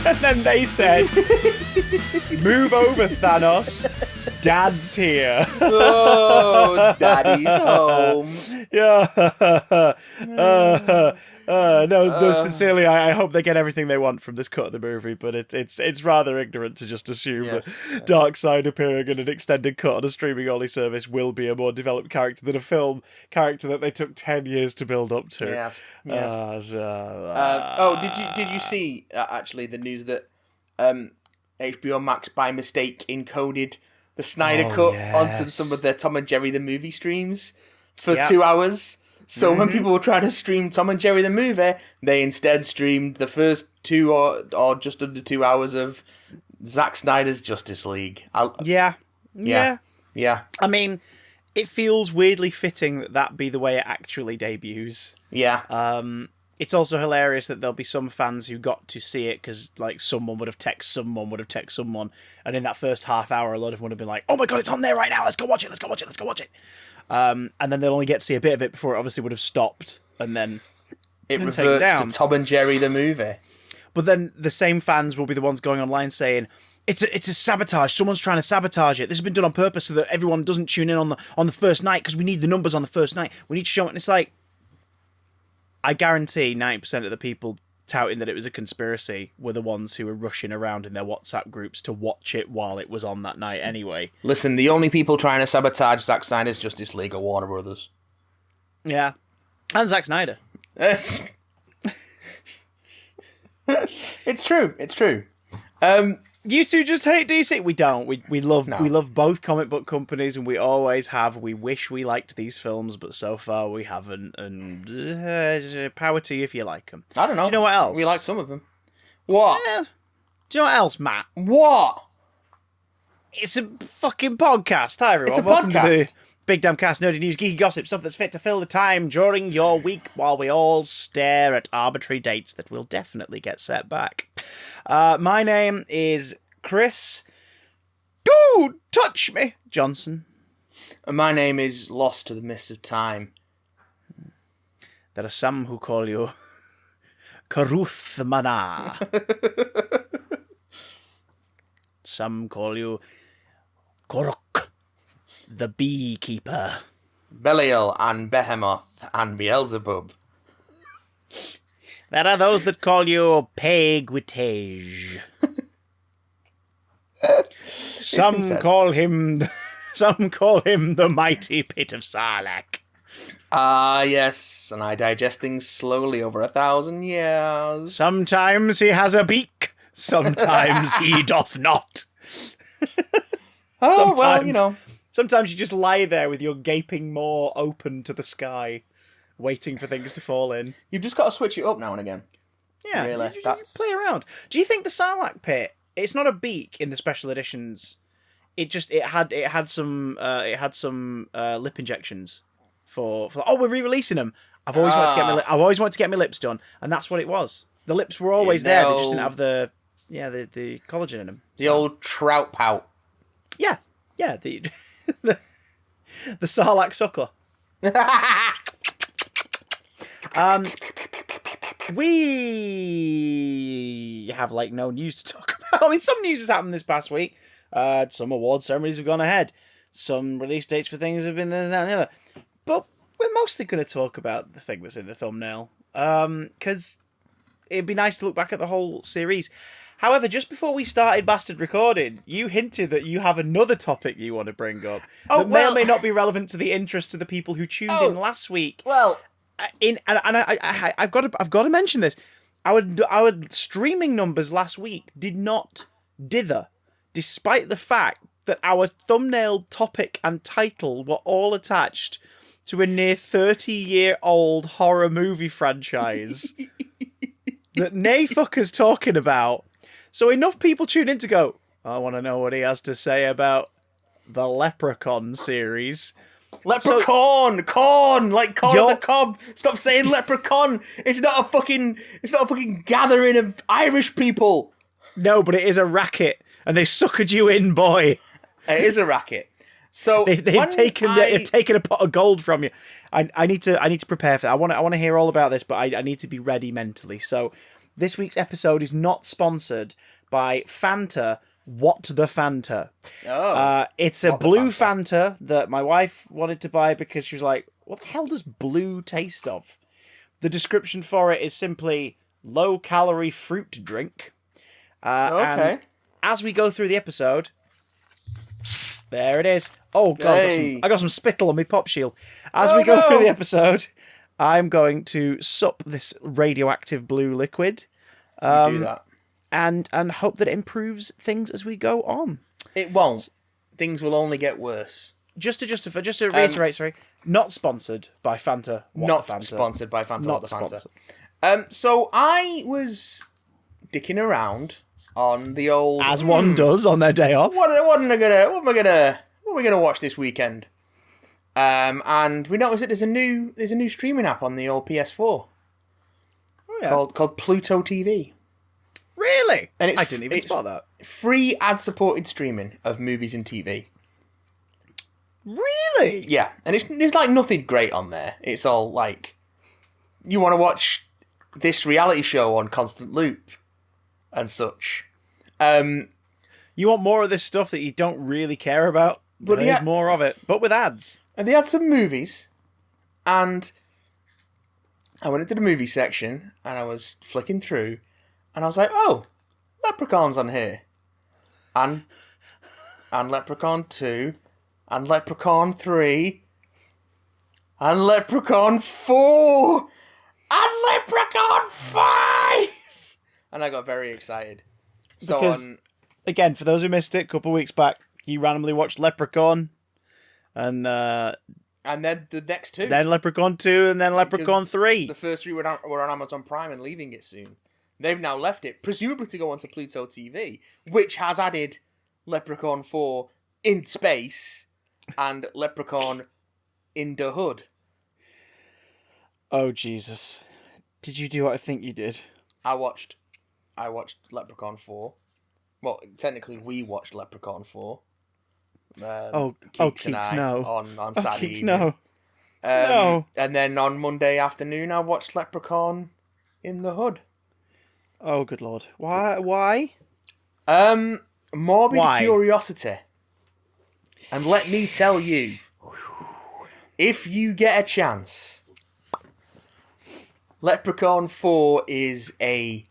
and then they said, "Move over, Thanos. Dad's here." Oh, Daddy's home. Yeah. No, sincerely, I hope they get everything they want from this cut of the movie, but it's rather ignorant to just assume that Darkseid appearing in an extended cut on a streaming-only service will be a more developed character than a film character that they took 10 years to build up to. Yes. Did you see, actually, the news that HBO Max, by mistake, encoded the Snyder Cut onto some of their Tom and Jerry the movie streams for 2 hours? So when people were trying to stream Tom and Jerry the movie, they instead streamed the first 2 or just under 2 hours of Zack Snyder's Justice League. Yeah. I mean, it feels weirdly fitting that be the way it actually debuts. Yeah. It's also hilarious that there'll be some fans who got to see it because, like, someone would have texted someone, and in that first half hour, a lot of them would have been like, "Oh my god, it's on there right now! Let's go watch it!" And then they'll only get to see a bit of it before it obviously would have stopped, and then it reverts to Tom and Jerry the movie. But then the same fans will be the ones going online saying, It's a sabotage. Someone's trying to sabotage it. This has been done on purpose so that everyone doesn't tune in on the first night because we need the numbers on the first night. We need to show it." And it's like, I guarantee 90% of the people touting that it was a conspiracy were the ones who were rushing around in their WhatsApp groups to watch it while it was on that night anyway. Listen, the only people trying to sabotage Zack Snyder's Justice League are Warner Brothers. Yeah. And Zack Snyder. It's true. You two just hate DC. We don't. We love both comic book companies, and we always have. We wish we liked these films, but so far we haven't. And power to you if you like them. I don't know. Do you know what else? We like some of them. What? Do you know what else, Matt? What? It's a fucking podcast. Hi everyone. It's a Welcome podcast. to the Big Damn Cast, nerdy news, geeky gossip, stuff that's fit to fill the time during your week while we all stare at arbitrary dates that will definitely get set back. My name is Chris. Don't touch me, Johnson. And my name is Lost to the Mists of Time. There are some who call you Karuth Mana. Some call you Korok, the beekeeper. Belial and Behemoth and Beelzebub. There are those that call you Peguitage. Some call him the mighty pit of Sarlacc. Ah, yes, and I digest things slowly over 1,000 years. Sometimes he has a beak, sometimes he doth not. Well, you know. Sometimes you just lie there with your gaping maw open to the sky, waiting for things to fall in. You've just got to switch it up now and again. Yeah, really. You play around. Do you think the Sarlacc pit? It's not a beak in the special editions. It had some lip injections for. Oh, we're re-releasing them. I've always wanted to get my lips done, and that's what it was. The lips were always there. They just didn't have the collagen in them. The old trout pout. Yeah. The Sarlacc suckler. We have no news to talk about. I mean, some news has happened this past week. Some award ceremonies have gone ahead. Some release dates for things have been there and the other. But we're mostly going to talk about the thing that's in the thumbnail. Because it'd be nice to look back at the whole series. However, just before we started Bastard recording, you hinted that you have another topic you want to bring up that may or may not be relevant to the interest of the people who tuned in last week. Well, I've got to mention this. Our streaming numbers last week did not dither, despite the fact that our thumbnail topic and title were all attached to a near 30-year-old horror movie franchise that nay fucker's talking about. So enough people tune in to go, I want to know what he has to say about the Leprechaun series. Leprechaun, corn, like corn on the cob. Stop saying leprechaun. It's not a fucking gathering of Irish people. No, but it is a racket, and they suckered you in, boy. It is a racket. So they've taken a pot of gold from you. I need to prepare for that. I want to hear all about this, but I need to be ready mentally. So this week's episode is not sponsored by Fanta. What the Fanta? Oh, it's a blue Fanta that my wife wanted to buy because she was like, "What the hell does blue taste of?" The description for it is simply low-calorie fruit drink. okay. And as we go through the episode, there it is. Oh god, I got some spittle on my pop shield. As we go through the episode, I'm going to sup this radioactive blue liquid. You do that. And hope that it improves things as we go on. It won't. Things will only get worse. Just to reiterate, sorry, not sponsored by Fanta. Sponsored by Fanta. Not What the sponsored. Fanta. So I was dicking around on the old, as one does on their day off. What am I gonna watch this weekend? And we noticed that there's a new streaming app on the old PS4 called Pluto TV. Really? And I didn't even spot that. Free ad-supported streaming of movies and TV. Really? Yeah, and there's like nothing great on there. It's all like, you want to watch this reality show on constant loop and such. You want more of this stuff that you don't really care about, but there's more of it, but with ads. And they had some movies, and I went into the movie section, and I was flicking through, and I was like, oh, Leprechaun's on here. And Leprechaun 2, and Leprechaun 3, and Leprechaun 4, and Leprechaun 5! And I got very excited. Because, again, for those who missed it, a couple of weeks back, you randomly watched Leprechaun, and then the next two. Then Leprechaun 2, and then Leprechaun 3. The first three were on Amazon Prime and leaving it soon. They've now left it, presumably to go onto Pluto TV, which has added Leprechaun 4 in space and Leprechaun in the hood. Oh, Jesus. Did you do what I think you did? I watched Leprechaun 4. Well, technically, we watched Leprechaun 4. Keeks, no. On Saturday Keeks, evening. no. And then on Monday afternoon, I watched Leprechaun in the hood. Oh, good lord. Why? Morbid curiosity. And let me tell you, if you get a chance, Leprechaun 4 is a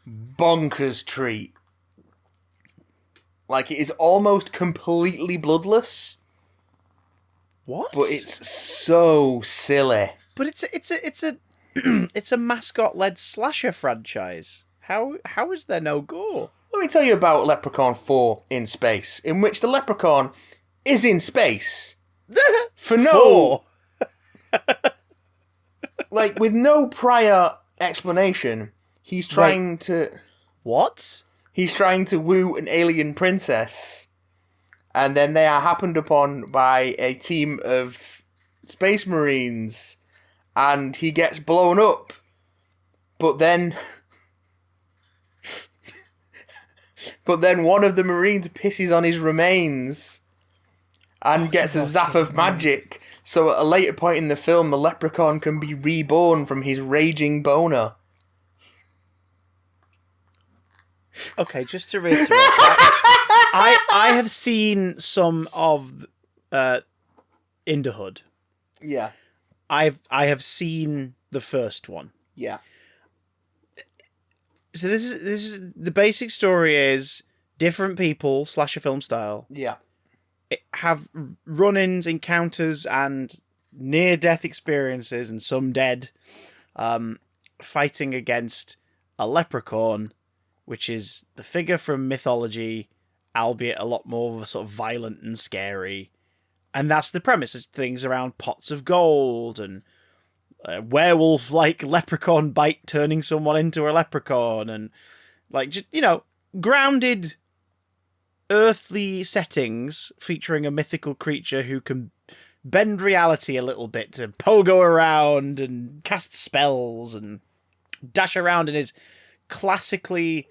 bonkers treat. Like, it is almost completely bloodless. What? But it's so silly. But it's a mascot-led slasher franchise. How is there no gore? Let me tell you about Leprechaun 4 in space, in which the leprechaun is in space. For no... like, with no prior explanation, he's trying to... What? He's trying to woo an alien princess, and then they are happened upon by a team of space marines, and he gets blown up. But then... one of the marines pisses on his remains and gets a zap of magic. So at a later point in the film, the leprechaun can be reborn from his raging boner. Okay, just to reiterate, I have seen some of In the Hood. Yeah. I have seen the first one. Yeah. So this is the basic story is different people slasher film style. Yeah. Have run-ins, encounters, and near-death experiences, and some dead, fighting against a leprechaun, which is the figure from mythology, albeit a lot more sort of violent and scary. And that's the premise, is things around pots of gold and werewolf-like leprechaun bite turning someone into a leprechaun, and like, just, grounded earthly settings featuring a mythical creature who can bend reality a little bit to pogo around and cast spells and dash around in his classically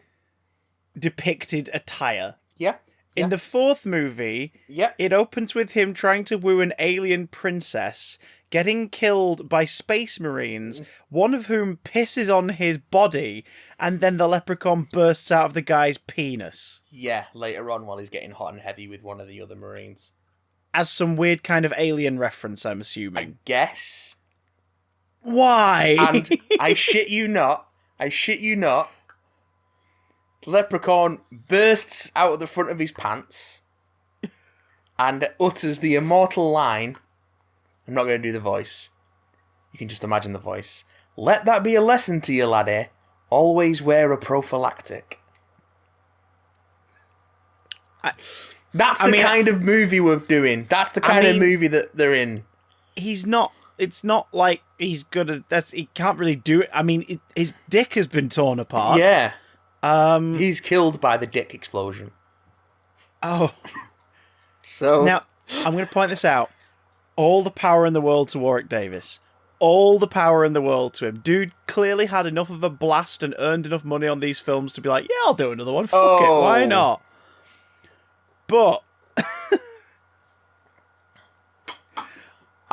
depicted attire. Yeah. In the fourth movie, Yep. it opens with him trying to woo an alien princess, getting killed by space marines, one of whom pisses on his body, and then the leprechaun bursts out of the guy's penis. Yeah, later on while he's getting hot and heavy with one of the other Marines. As some weird kind of alien reference, I'm assuming. Guess. Why? And I shit you not, Leprechaun bursts out of the front of his pants and utters the immortal line. I'm not going to do the voice. You can just imagine the voice. Let that be a lesson to you, laddie. Always wear a prophylactic. That's the kind of movie we're doing. That's the kind of movie that they're in. He's not... It's not like he's good at... He can't really do it. I mean, his dick has been torn apart. Yeah. He's killed by the dick explosion. Oh. So... Now, I'm going to point this out. All the power in the world to Warwick Davis. All the power in the world to him. Dude clearly had enough of a blast and earned enough money on these films to be like, yeah, I'll do another one. Fuck it, why not? But...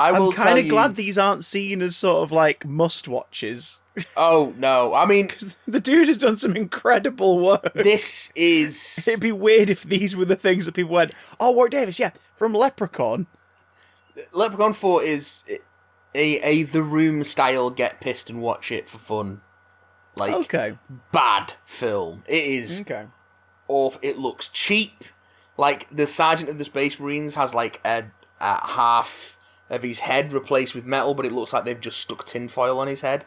I'm kind of glad these aren't seen as sort of like must-watches. Oh, no. I mean... Because the dude has done some incredible work. This is... It'd be weird if these were the things that people went, oh, Warwick Davis, yeah, from Leprechaun. Leprechaun 4 is a The Room style get pissed and watch it for fun. Like, bad film. It is awful. It looks cheap. Like, the Sergeant of the Space Marines has like a half of his head replaced with metal, but it looks like they've just stuck tinfoil on his head.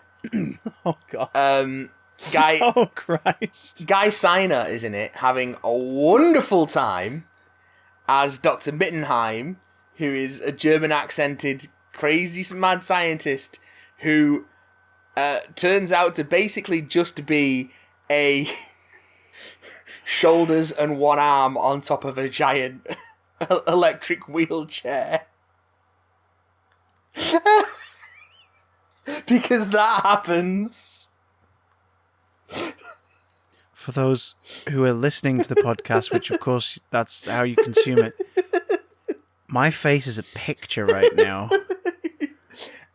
Oh, God. Guy... Oh, Christ. Guy Seiner is in it, having a wonderful time as Dr. Mittenheim, who is a German-accented, crazy mad scientist who turns out to basically just be a shoulders and one arm on top of a giant electric wheelchair. Because that happens. For those who are listening to the podcast, which of course that's how you consume it, my face is a picture right now.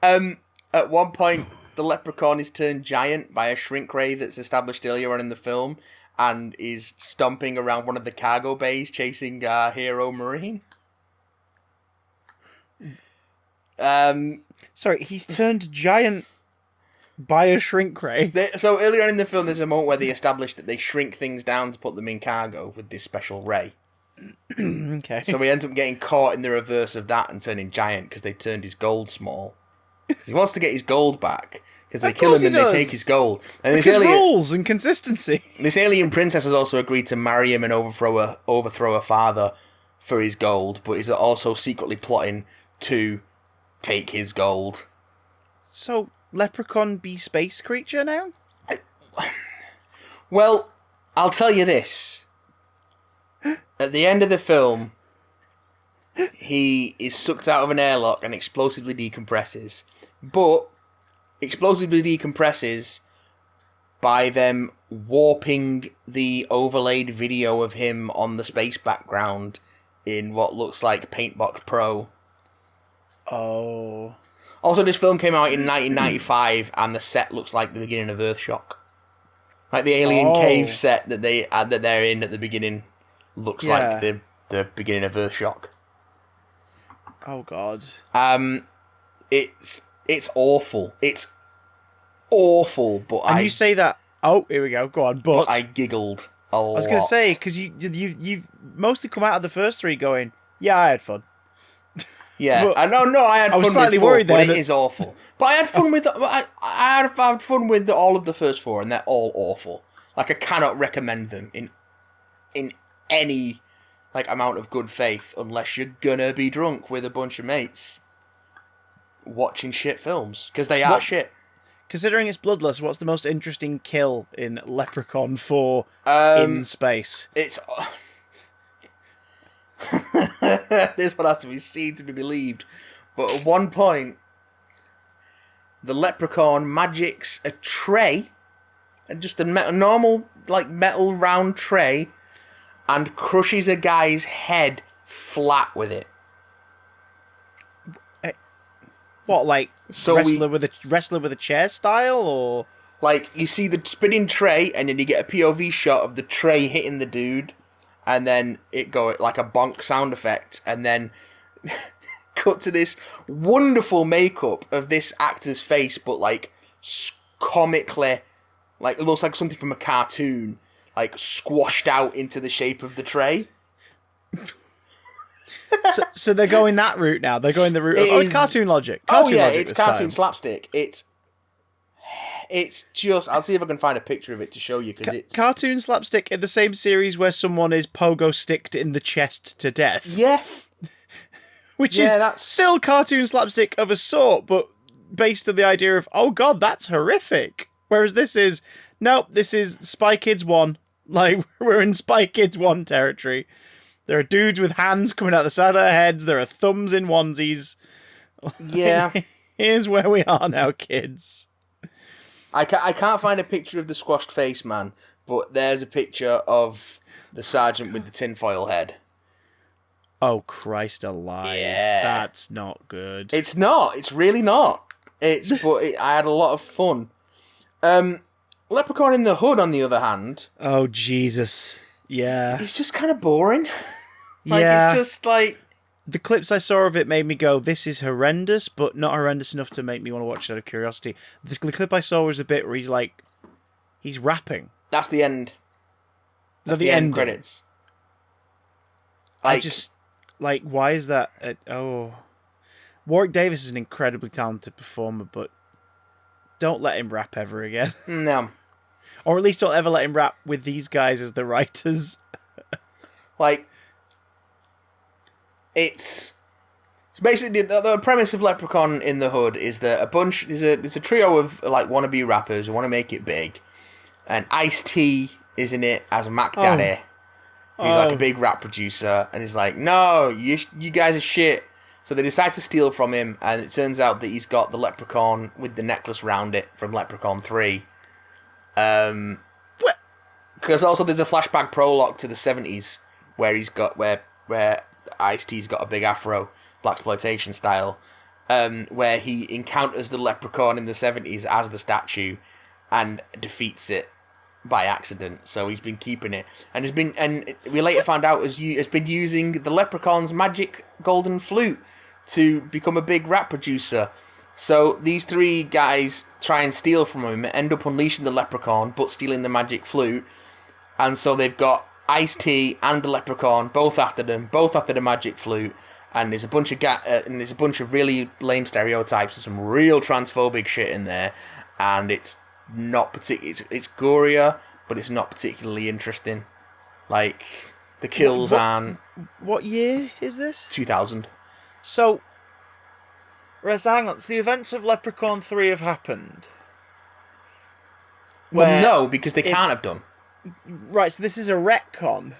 At one point, the leprechaun is turned giant by a shrink ray that's established earlier on in the film and is stomping around one of the cargo bays chasing our hero Marine. Sorry, he's turned giant by a shrink ray. So earlier on in the film, there's a moment where they establish that they shrink things down to put them in cargo with this special ray. Okay. So he ends up getting caught in the reverse of that and turning giant because they turned his gold small. He wants to get his gold back because they kill him and they take his gold. And because rules and consistency. This alien princess has also agreed to marry him and overthrow her father for his gold, but is also secretly plotting to take his gold. So, Leprechaun be space creature now? Well, I'll tell you this. At the end of the film, he is sucked out of an airlock and explosively decompresses. But explosively decompresses by them warping the overlaid video of him on the space background in what looks like Paintbox Pro. Oh. Also, this film came out in 1995, and the set looks like the beginning of Earthshock. Like the alien cave set that they're in at the beginning looks like the beginning of Earthshock. Oh God. It's awful. It's awful. But and you say that. Oh, here we go. Go on. But I giggled a lot. I was going to say because you've mostly come out of the first three going, yeah, I had fun. Yeah, I had fun. I was slightly with four, worried there. But it is awful. But I had fun with I had fun with all of the first four, and they're all awful. Like I cannot recommend them in any like amount of good faith unless you're gonna be drunk with a bunch of mates watching shit films because they are shit. Considering it's bloodless, what's the most interesting kill in Leprechaun 4 in space? It's. This one has to be seen to be believed. But at one point, the leprechaun magics a tray, and just a normal, like, metal round tray, and crushes a guy's head flat with it. What, like So wrestler with a chair style, or like you see the spinning tray, and then you get a POV shot of the tray hitting the dude, and then it go like a bonk sound effect, and then cut to this wonderful makeup of this actor's face, but like comically, like it looks like something from a cartoon, like squashed out into the shape of the tray. so they're going that route now. They're going the route of it's cartoon logic. It's cartoon slapstick. It's just. I'll see if I can find a picture of it to show you, because it's cartoon slapstick in the same series where someone is pogo sticked in the chest to death. Yeah, which is still cartoon slapstick of a sort, but based on the idea of, oh god, that's horrific. Whereas this is Spy Kids 1. Like, we're in Spy Kids 1 territory. There are dudes with hands coming out the side of their heads. There are thumbs in onesies. Yeah. Here's where we are now, kids. I can't find a picture of the squashed face man, but there's a picture of the sergeant with the tinfoil head. Oh, Christ alive. Yeah. That's not good. It's not. It's really not. I had a lot of fun. Leprechaun in the Hood, on the other hand... Oh, Jesus. Yeah. It's just kind of boring. Yeah. It's just like... The clips I saw of it made me go, this is horrendous, but not horrendous enough to make me want to watch it out of curiosity. The clip I saw was a bit where he's rapping. That's the end. That's the end credits. Why is that? Warwick Davis is an incredibly talented performer, but don't let him rap ever again. No. Or at least don't ever let him rap with these guys as the writers. It's basically the premise of Leprechaun in the Hood is that there's a trio of like wannabe rappers who want to make it big, and Ice-T is in it as Mac Daddy, who's like a big rap producer, and he's like, no, you guys are shit. So they decide to steal from him, and it turns out that he's got the leprechaun with the necklace round it from Leprechaun 3. Because also there's a flashback prologue to the 70s where where Ice-T's got a big afro, blaxploitation style, where he encounters the leprechaun in the 70s as the statue and defeats it by accident. So he's been keeping it, and we later found out has been using the leprechaun's magic golden flute to become a big rap producer. So these three guys try and steal from him, end up unleashing the leprechaun, but stealing the magic flute. And so they've got Ice-T and the leprechaun both after the magic flute. And there's a bunch of really lame stereotypes and some real transphobic shit in there. And it's not it's gorier, but it's not particularly interesting. Like the kills aren't. What year is this? 2000. So, hang on. So the events of Leprechaun 3 have happened. Well, no, because they can't have done. Right, so this is a retcon.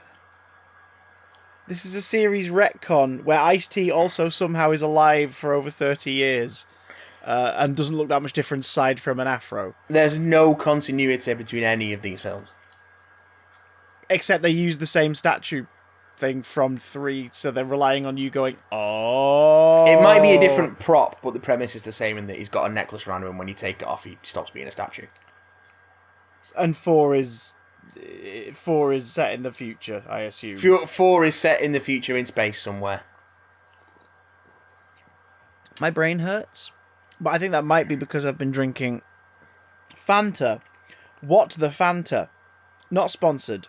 This is a series retcon where Ice-T also somehow is alive for over 30 years and doesn't look that much different aside from an afro. There's no continuity between any of these films. Except they use the same statue thing from 3, so they're relying on you going, oh. It might be a different prop, but the premise is the same in that he's got a necklace around him, and when you take it off, he stops being a statue. And 4 is set in the future, I assume. 4 is set in the future in space somewhere. My brain hurts, but I think that might be because I've been drinking Fanta. What the Fanta? Not sponsored.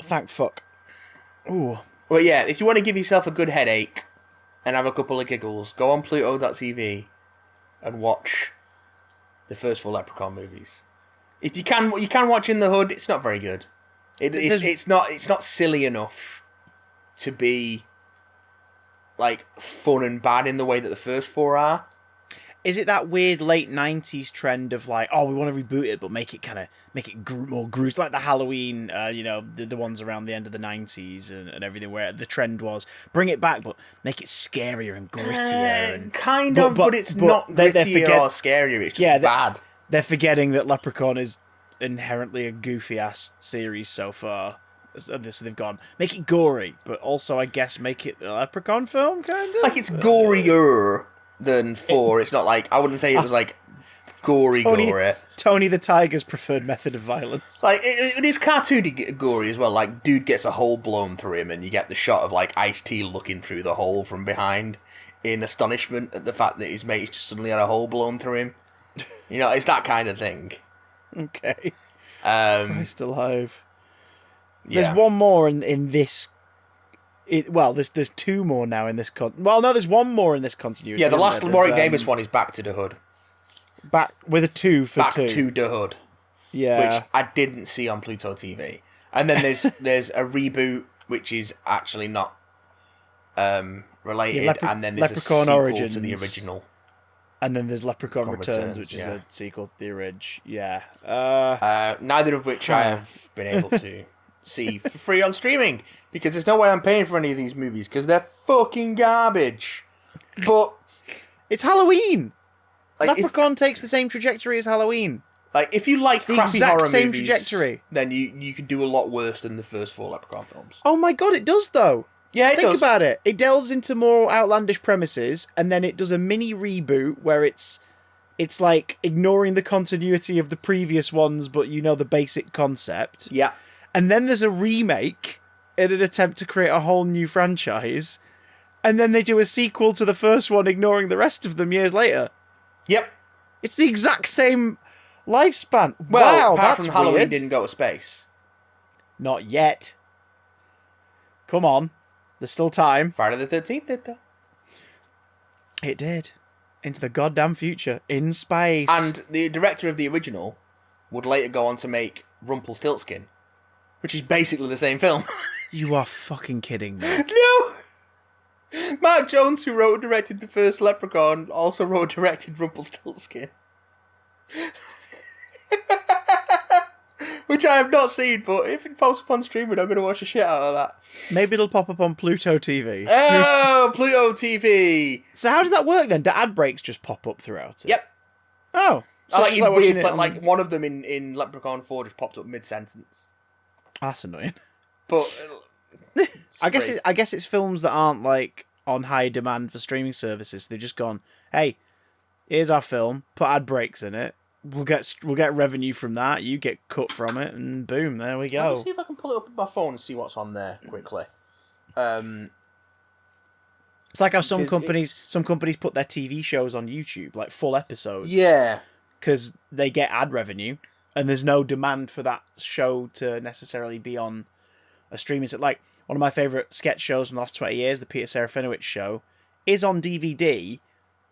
Thank fuck. Ooh. Well, yeah, if you want to give yourself a good headache and have a couple of giggles, go on Pluto.tv and watch the first 4 Leprechaun movies. If you can watch In the Hood. It's not very good. It's not silly enough to be like fun and bad in the way that the first 4 are. Is it that weird late 90s trend of like, oh, we want to reboot it, but make it more gruesome, like the Halloween, the ones around the end of the 90s and everything, where the trend was bring it back, but make it scarier and grittier. But it's not grittier or scarier. It's just bad. They're forgetting that Leprechaun is inherently a goofy ass series so far. So they've gone, make it gory, but also, I guess, make it a Leprechaun film, kind of? Like, it's gorier than 4. It's not like... I wouldn't say it was, like, gory. Tony the Tiger's preferred method of violence. Like, it's cartoony gory as well. Like, dude gets a hole blown through him, and you get the shot of, like, Ice-T looking through the hole from behind in astonishment at the fact that his mate just suddenly had a hole blown through him. You know, it's that kind of thing. Okay. Christ alive. Yeah. There's one more in this... there's 2 more now in this... there's one more in this continuity. Yeah, the last Warwick Davis one is Back to the Hood. Back with a 2 for Back 2. to the Hood. Yeah. Which I didn't see on Pluto TV. And then there's a reboot, which is actually not related, and then there's Leprechaun a sequel Origins. to the original. And then there's Leprechaun Returns, which is a sequel to the orig. Yeah. Neither of which I have been able to see for free on streaming, because there's no way I'm paying for any of these movies, because they're fucking garbage. But it's Halloween! Like, Leprechaun takes the same trajectory as Halloween. Like, if you like the crappy horror same movies, trajectory, then you can do a lot worse than the first 4 Leprechaun films. Oh my god, it does though. Yeah, Think about it. It delves into more outlandish premises, and then it does a mini reboot where it's like ignoring the continuity of the previous ones, but you know the basic concept. Yeah. And then there's a remake in an attempt to create a whole new franchise, and then they do a sequel to the first one, ignoring the rest of them years later. Yep. It's the exact same lifespan. Well, wow, apart that's from Halloween weird. didn't go to space. Not yet. Come on. There's still time. Friday the 13th did, though. It did. Into the goddamn future. In space. And the director of the original would later go on to make Rumpelstiltskin, which is basically the same film. You are fucking kidding me. No! Mark Jones, who wrote and directed the first Leprechaun, also wrote and directed Rumpelstiltskin. Which I have not seen, but if it pops up on streaming, I'm going to watch the shit out of that. Maybe it'll pop up on Pluto TV. Oh, Pluto TV! So how does that work then? Do ad breaks just pop up throughout it? Yep. Oh. So I like it's it like watching weird, but like one of them in Leprechaun 4 just popped up mid-sentence. That's annoying. But I guess it's films that aren't like on high demand for streaming services. They've just gone, hey, here's our film, put ad breaks in it. We'll get revenue from that. You get cut from it, and boom, there we go. Let me see if I can pull it up on my phone and see what's on there quickly. It's like how some companies put their TV shows on YouTube, like full episodes. Yeah, because they get ad revenue, and there's no demand for that show to necessarily be on a streaming set. Like one of my favourite sketch shows from the last 20 years, the Peter Serafinowicz show, is on DVD,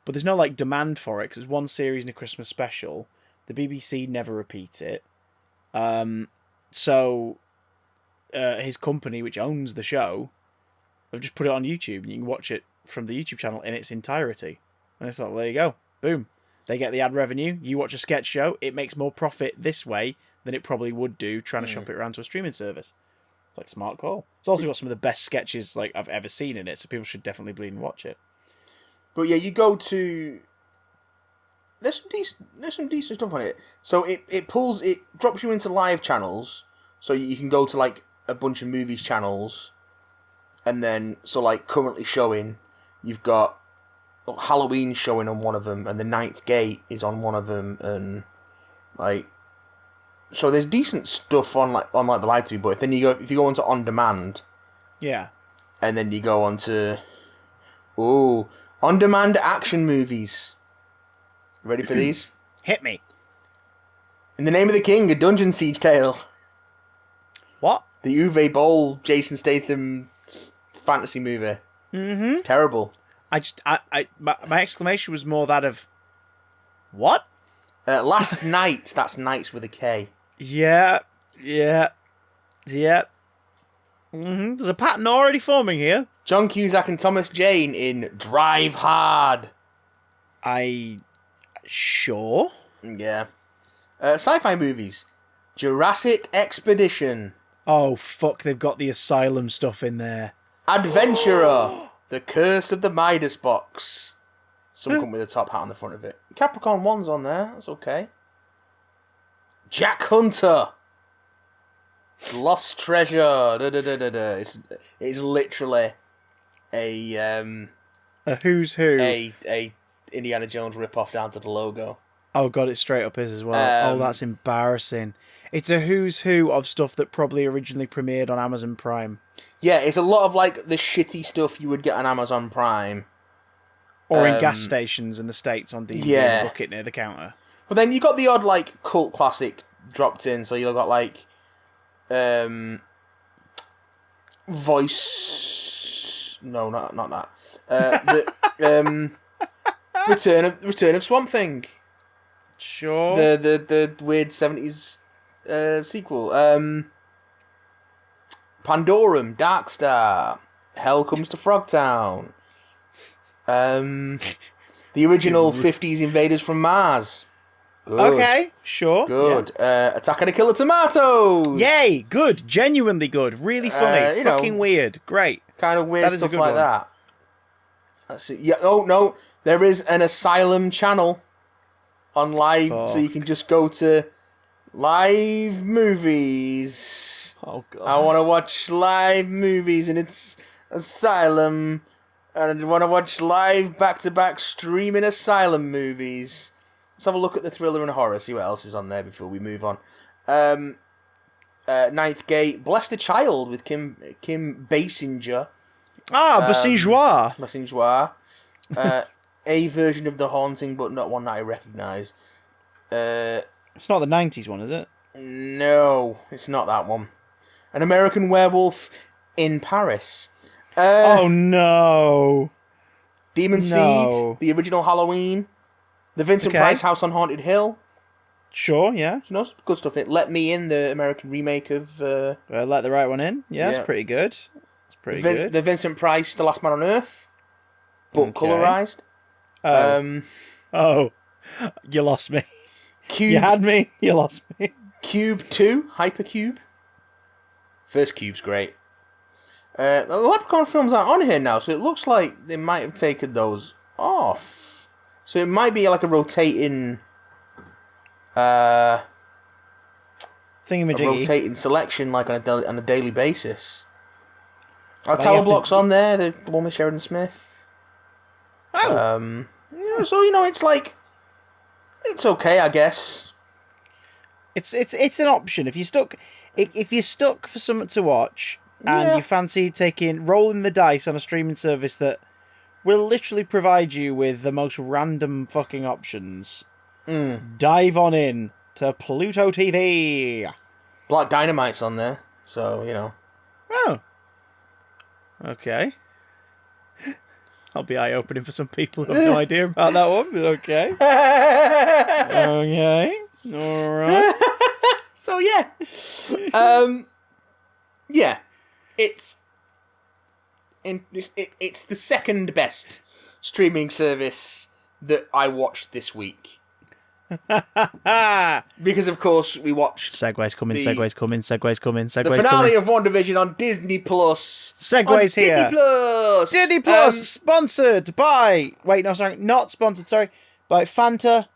but there's no like demand for it because it's one series in a Christmas special. The BBC never repeat it. So his company, which owns the show, have just put it on YouTube, and you can watch it from the YouTube channel in its entirety. And it's like, well, there you go. Boom. They get the ad revenue. You watch a sketch show. It makes more profit this way than it probably would do trying to shop it around to a streaming service. It's like a smart call. It's also got some of the best sketches like I've ever seen in it, so people should definitely bleed and watch it. But yeah, you go to... There's some decent stuff on it. So it drops you into live channels, so you can go to like a bunch of movies channels, and then so like currently showing, you've got Halloween showing on one of them, and The Ninth Gate is on one of them, and like, so there's decent stuff on the live TV. But then if you go onto on demand, yeah, and then you go on to on demand action movies. Ready for these? Hit me. In the Name of the King, a Dungeon Siege tale. What? The Uwe Boll, Jason Statham fantasy movie. Mm-hmm. It's terrible. My exclamation was more that of, what? Last Night. That's Nights with a K. Yeah. Mm-hmm. There's a pattern already forming here. John Cusack and Thomas Jane in Drive Hard. Sure. Yeah. Sci-fi movies. Jurassic Expedition. Oh, fuck, they've got the Asylum stuff in there. Adventurer. The Curse of the Midas Box. Some come with a top hat on the front of it. Capricorn 1's on there. That's okay. Jack Hunter. Lost treasure. Da, da, da, da, da. It's literally a who's who. a Indiana Jones ripoff down to the logo. Oh god, it straight up is as well. That's embarrassing. It's a who's who of stuff that probably originally premiered on Amazon Prime. Yeah, it's a lot of like the shitty stuff you would get on Amazon Prime. Or in gas stations in the States on DVD and book it near the counter. But then you got the odd like cult classic dropped in, so you've got like voice. No, not that. Return of Swamp Thing. Sure. The weird 70s sequel. Pandorum, Darkstar, Hell Comes to Frogtown. The original 50s Invaders from Mars. Good. Okay, sure. Good. Yeah. Attack of the Killer Tomatoes. Yay, good. Genuinely good. Really funny. Fucking weird. Great. Kind of weird stuff like that. Let's see. Yeah. Oh, no. There is an Asylum channel on live, so you can just go to live movies. Oh, God. I want to watch live movies, and it's Asylum. And I want to watch live back-to-back streaming Asylum movies. Let's have a look at the thriller and horror, see what else is on there before we move on. Ninth Gate, Bless the Child with Kim Basinger. Basinger. Basinger. A version of The Haunting, but not one that I recognise. It's not the 90s one, is it? No, it's not that one. An American Werewolf in Paris. Oh, no. Demon Seed, the original Halloween. The Vincent Price House on Haunted Hill. Sure, yeah. You know, good stuff. Let Me In, the American remake of... Let the Right One In. Yeah, it's pretty good. It's pretty good. The Vincent Price, The Last Man on Earth. But colourised. You lost me. Cube. You had me. You lost me. Cube 2, Hypercube. First Cube's great. The Leprechaun films aren't on here now, so it looks like they might have taken those off. So it might be like a rotating... thingamajiggy. A rotating selection, like on a daily basis. Our Tower Block's on there, the one with Sheridan Smith. Oh. So, it's like... It's okay, I guess. It's an option. If you're stuck for something to watch... And you fancy rolling the dice on a streaming service that will literally provide you with the most random fucking options. Dive on in to Pluto TV. Black Dynamite's on there, so, Oh. Okay. I'll be eye-opening for some people who have no idea about that one, but okay. Okay. Alright. So, yeah. Yeah. It's the second best streaming service that I watched this week. Because, of course, we watched... Segues coming. The finale of WandaVision on Disney Plus. Segues here. Disney Plus, sponsored by... Wait, no, sorry. Not sponsored, sorry. By Fanta.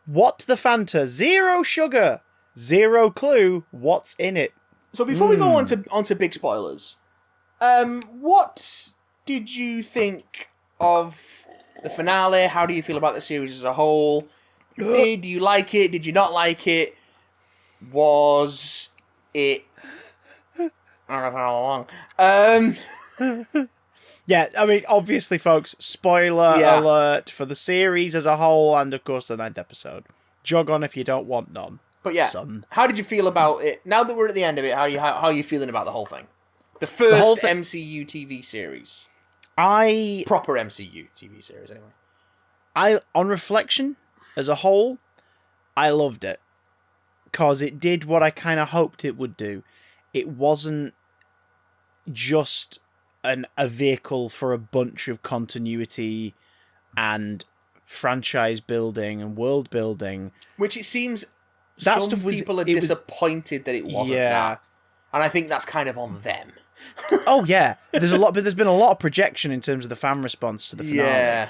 What the Fanta? Zero sugar. Zero clue what's in it. So before we go on to big spoilers, what did you think of the finale? How do you feel about the series as a whole? Did you like it? Did you not like it? Was it... Yeah, I mean, obviously, folks, spoiler alert for the series as a whole and, of course, the 9th episode. Jog on if you don't want none. But yeah, son. How did you feel about it? Now that we're at the end of it, how are you feeling about the whole thing? The first MCU TV series. Proper MCU TV series, anyway. On reflection, as a whole, I loved it. Because it did what I kind of hoped it would do. It wasn't just a vehicle for a bunch of continuity and franchise building and world building. Which it seems... Some people are disappointed that it wasn't that. And I think that's kind of on them. Oh, yeah. There's been a lot of projection in terms of the fan response to the finale. Yeah.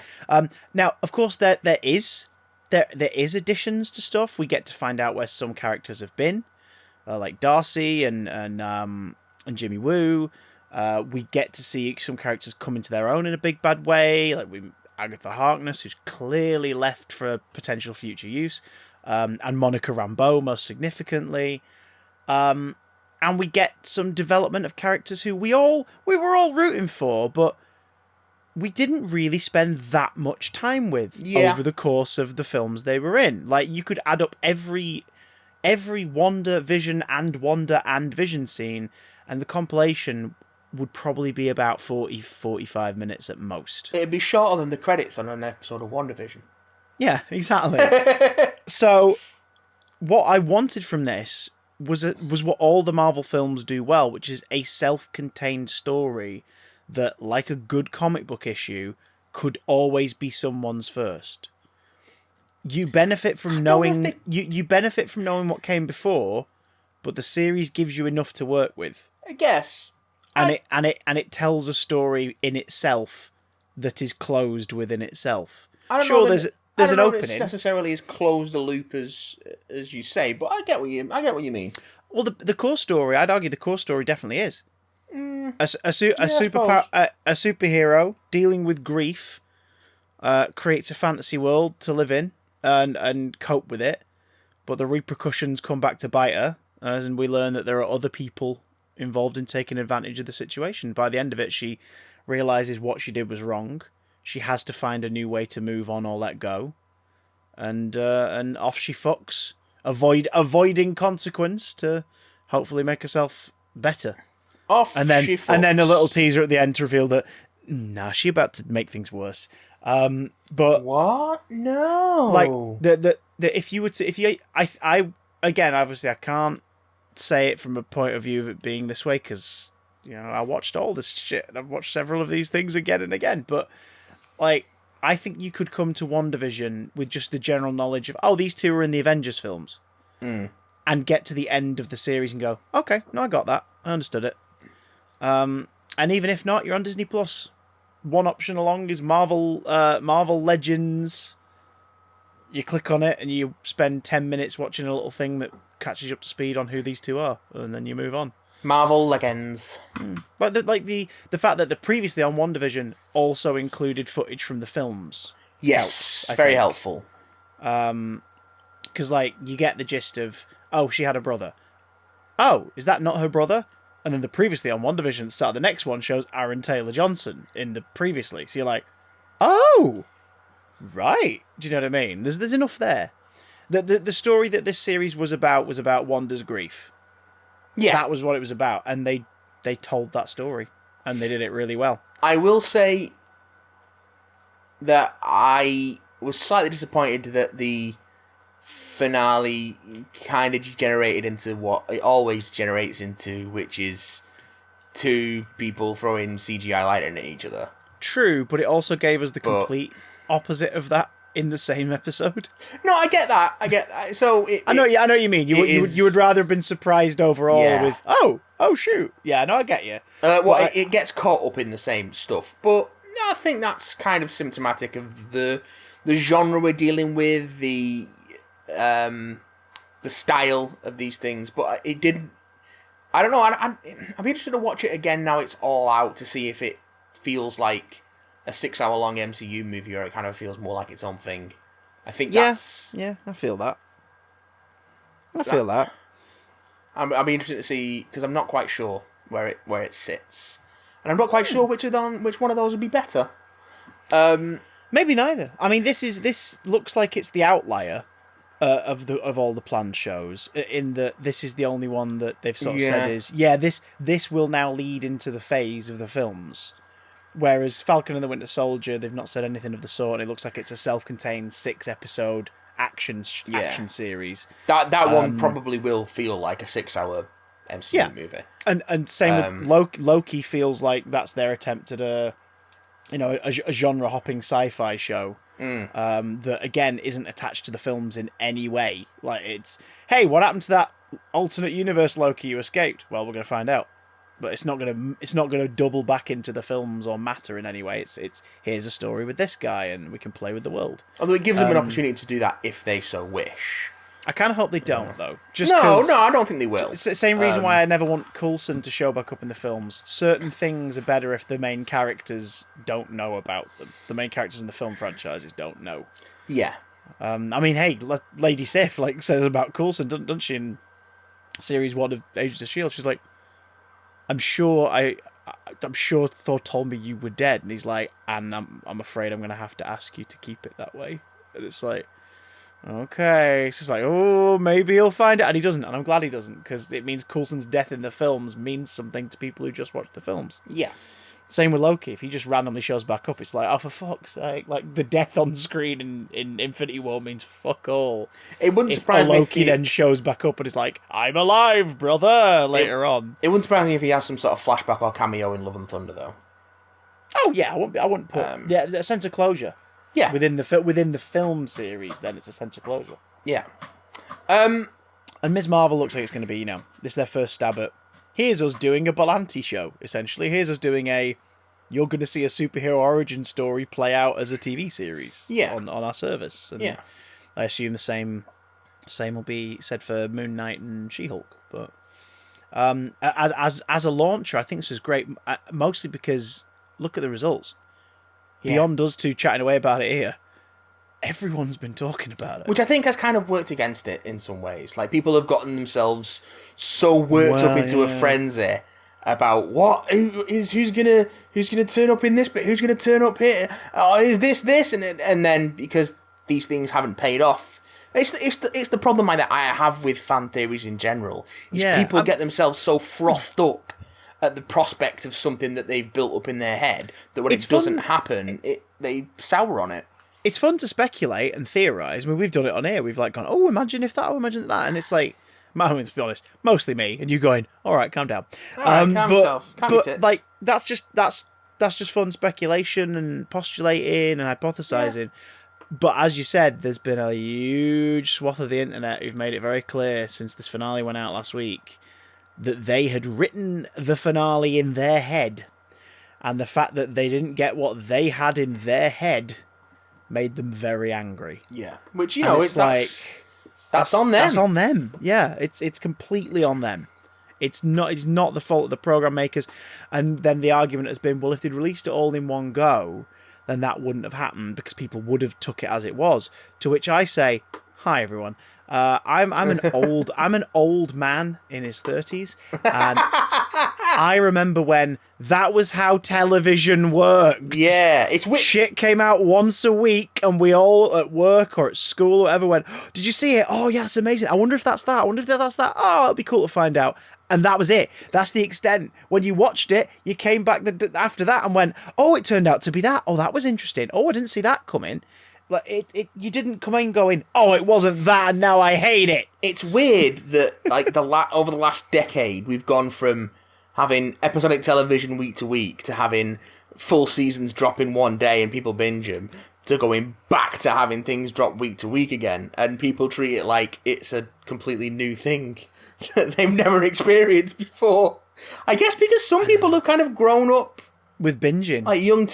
Now, of course, there is additions to stuff. We get to find out where some characters have been. like Darcy and Jimmy Woo. We get to see some characters come into their own in a big bad way, like Agatha Harkness, who's clearly left for potential future use, and Monica Rambeau most significantly. And we get some development of characters who we were all rooting for, but we didn't really spend that much time with over the course of the films they were in. Like, you could add up every WandaVision and Wanda and Vision scene, and the compilation would probably be about 40-45 minutes at most. It'd be shorter than the credits on an episode of WandaVision. Yeah, exactly. So, what I wanted from this was what all the Marvel films do well, which is a self-contained story that, like a good comic book issue, could always be someone's first. You benefit from knowing you benefit from knowing what came before, but the series gives you enough to work with. I guess. And it tells a story in itself that is closed within itself. I don't know there's an opening. It's necessarily as closed the loop as you say, but I get what you mean. Well, the core story, I'd argue the core story definitely is. A superhero dealing with grief creates a fantasy world to live in and cope with it, but the repercussions come back to bite her, and we learn that there are other people involved in taking advantage of the situation. By the end of it, she realizes what she did was wrong. She has to find a new way to move on or let go, and off she fucks, avoiding consequence to hopefully make herself better. And then a little teaser at the end to reveal that she's about to make things worse. But what? No. Like obviously I can't say it from a point of view of it being this way, because I watched all this shit and I've watched several of these things again and again. But like, I think you could come to WandaVision with just the general knowledge of these two are in the Avengers films, and get to the end of the series and go, okay, no, I got that, I understood it. And even if not, you're on Disney Plus. One option along is Marvel Legends. You click on it and you spend 10 minutes watching a little thing that catches you up to speed on who these two are, and then you move on. Marvel Legends. Like the fact that the previously on WandaVision also included footage from the films. Yes, helps, very helpful. Because like you get the gist of, she had a brother. Oh, is that not her brother? And then the previously on WandaVision at the start of the next one shows Aaron Taylor Johnson in the previously. So you're like, oh, right. Do you know what I mean? There's enough there. The story that this series was about Wanda's grief. Yeah. That was what it was about. And they told that story. And they did it really well. I will say that I was slightly disappointed that the finale kind of degenerated into what it always generates into, which is two people throwing CGI lightning at each other. True, but it also gave us the complete opposite of that in the same episode. No, I get that. So I know what you mean. You would rather have been surprised overall with oh shoot. Yeah, no, I get you. It gets caught up in the same stuff, but I think that's kind of symptomatic of the genre we're dealing with, the style of these things. But it didn't. I don't know. I'm interested to watch it again now it's all out, to see if it feels like a 6-hour long MCU movie, or it kind of feels more like its own thing. I think that's... Yeah, I feel that. I'll be interested to see, because I'm not quite sure where it sits. And I'm not quite sure which one of those would be better. Maybe neither. I mean, this looks like it's the outlier of all the planned shows, in that this is the only one that they've sort of said is, this will now lead into the phase of the films. Whereas Falcon and the Winter Soldier, they've not said anything of the sort, and it looks like it's a self-contained 6-episode action series. That one probably will feel like a 6-hour MCU movie. And same with Loki feels like that's their attempt at a genre-hopping sci-fi show. That again isn't attached to the films in any way. Like, it's, hey, what happened to that alternate universe Loki you escaped? Well, we're going to find out. But it's not gonna double back into the films or matter in any way. It's here's a story with this guy, and we can play with the world. Although it gives them an opportunity to do that if they so wish. I kind of hope they don't, though. No, I don't think they will. It's the same reason why I never want Coulson to show back up in the films. Certain things are better if the main characters don't know about them. The main characters in the film franchises don't know. Yeah. I mean, hey, Lady Sif says about Coulson, doesn't she, in Series 1 of Agents of S.H.I.E.L.D.? She's like, I'm sure Thor told me you were dead. And he's like, and I'm afraid I'm going to have to ask you to keep it that way. And it's like, okay. It's just like, oh, maybe he'll find it. And he doesn't. And I'm glad he doesn't, because it means Coulson's death in the films means something to people who just watch the films. Yeah. Same with Loki. If he just randomly shows back up, it's like, oh, for fuck's sake. Like, the death on screen in Infinity War means fuck all. It wouldn't surprise me if Loki then shows back up and is like, I'm alive, brother, later on. It wouldn't surprise me if he has some sort of flashback or cameo in Love and Thunder, though. Oh, yeah, I wouldn't put... yeah, a sense of closure. Yeah. Within the film series, then it's a sense of closure. Yeah. And Ms. Marvel looks like it's going to be, this is their first stab at... Here's us doing a Berlanti show, essentially. Here's us doing you're going to see a superhero origin story play out as a TV series on our service. And I assume the same will be said for Moon Knight and She-Hulk. But as a launcher, I think this was great, mostly because look at the results. Beyond us two chatting away about it here, everyone's been talking about it. Which I think has kind of worked against it in some ways. Like, people have gotten themselves so worked up into a frenzy about who's gonna turn up in this bit, who's gonna turn up here, is this, and then because these things haven't paid off. It's the problem that I have with fan theories in general. People get themselves so frothed up at the prospect of something that they've built up in their head that when it doesn't happen, they sour on it. It's fun to speculate and theorise. I mean, we've done it on air. We've gone, oh, imagine if that, imagine that. And it's like, to be honest, mostly me, and you going, all right, calm down. All right, calm yourself. Calm your tits. Like, that's just fun speculation and postulating and hypothesising. Yeah. But as you said, there's been a huge swath of the internet who've made it very clear since this finale went out last week that they had written the finale in their head, and the fact that they didn't get what they had in their head made them very angry. Yeah, which that's on them. That's on them. Yeah, it's completely on them. It's not the fault of the program makers. And then the argument has been, well, if they'd released it all in one go, then that wouldn't have happened because people would have took it as it was. To which I say, hi everyone. I'm an old man in his 30s, and I remember when that was how television worked. Yeah, shit came out once a week, and we all at work or at school or whatever went, "Did you see it? Oh yeah, that's amazing. I wonder if that's that. I wonder if that's that. Oh, it'd be cool to find out." And that was it. That's the extent. When you watched it, you came back after that and went, "Oh, it turned out to be that. Oh, that was interesting. Oh, I didn't see that coming." Like you didn't come in going, "Oh, it wasn't that, and now I hate it." It's weird that over the last decade we've gone from having episodic television week to week to having full seasons drop in one day and people binge them, to going back to having things drop week to week again, and people treat it like it's a completely new thing that they've never experienced before. I guess because some people have kind of grown up with binging, young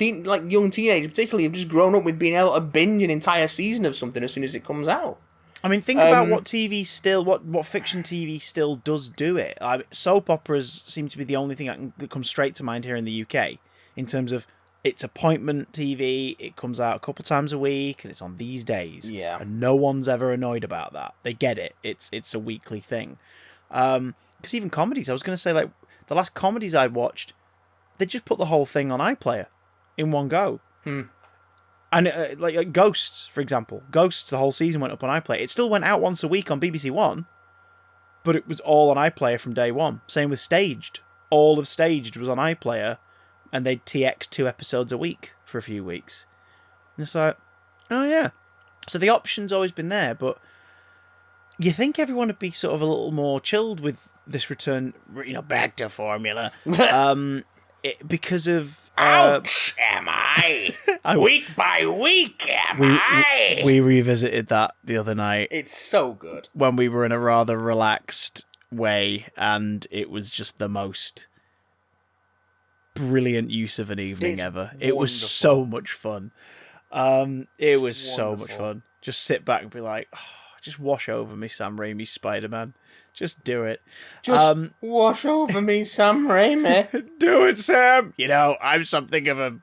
teenagers particularly, have just grown up with being able to binge an entire season of something as soon as it comes out. I mean, think about what fiction TV still does do it. Soap operas seem to be the only thing that comes straight to mind here in the UK in terms of it's appointment TV. It comes out a couple times a week and it's on these days. Yeah, and no one's ever annoyed about that. They get it. It's a weekly thing. Because even comedies, I was going to say, like, the last comedies I watched, they just put the whole thing on iPlayer in one go. And like Ghosts, for example. Ghosts, the whole season went up on iPlayer. It still went out once a week on BBC One, but it was all on iPlayer from day one. Same with Staged. All of Staged was on iPlayer, and they'd TX 2 episodes a week for a few weeks. And it's like, oh yeah. So the option's always been there, but you think everyone would be sort of a little more chilled with this return, back to formula. Because of... Ouch, am I? Week by week, am I? We revisited that the other night. It's so good. When we were in a rather relaxed way, and it was just the most brilliant use of an evening ever. Wonderful. It was so much fun. It was so much fun. Just sit back and be like, just wash over me, Sam Raimi's Spider-Man. Just do it. Just wash over me, Sam Raimi. Do it, Sam. You know, I'm something of a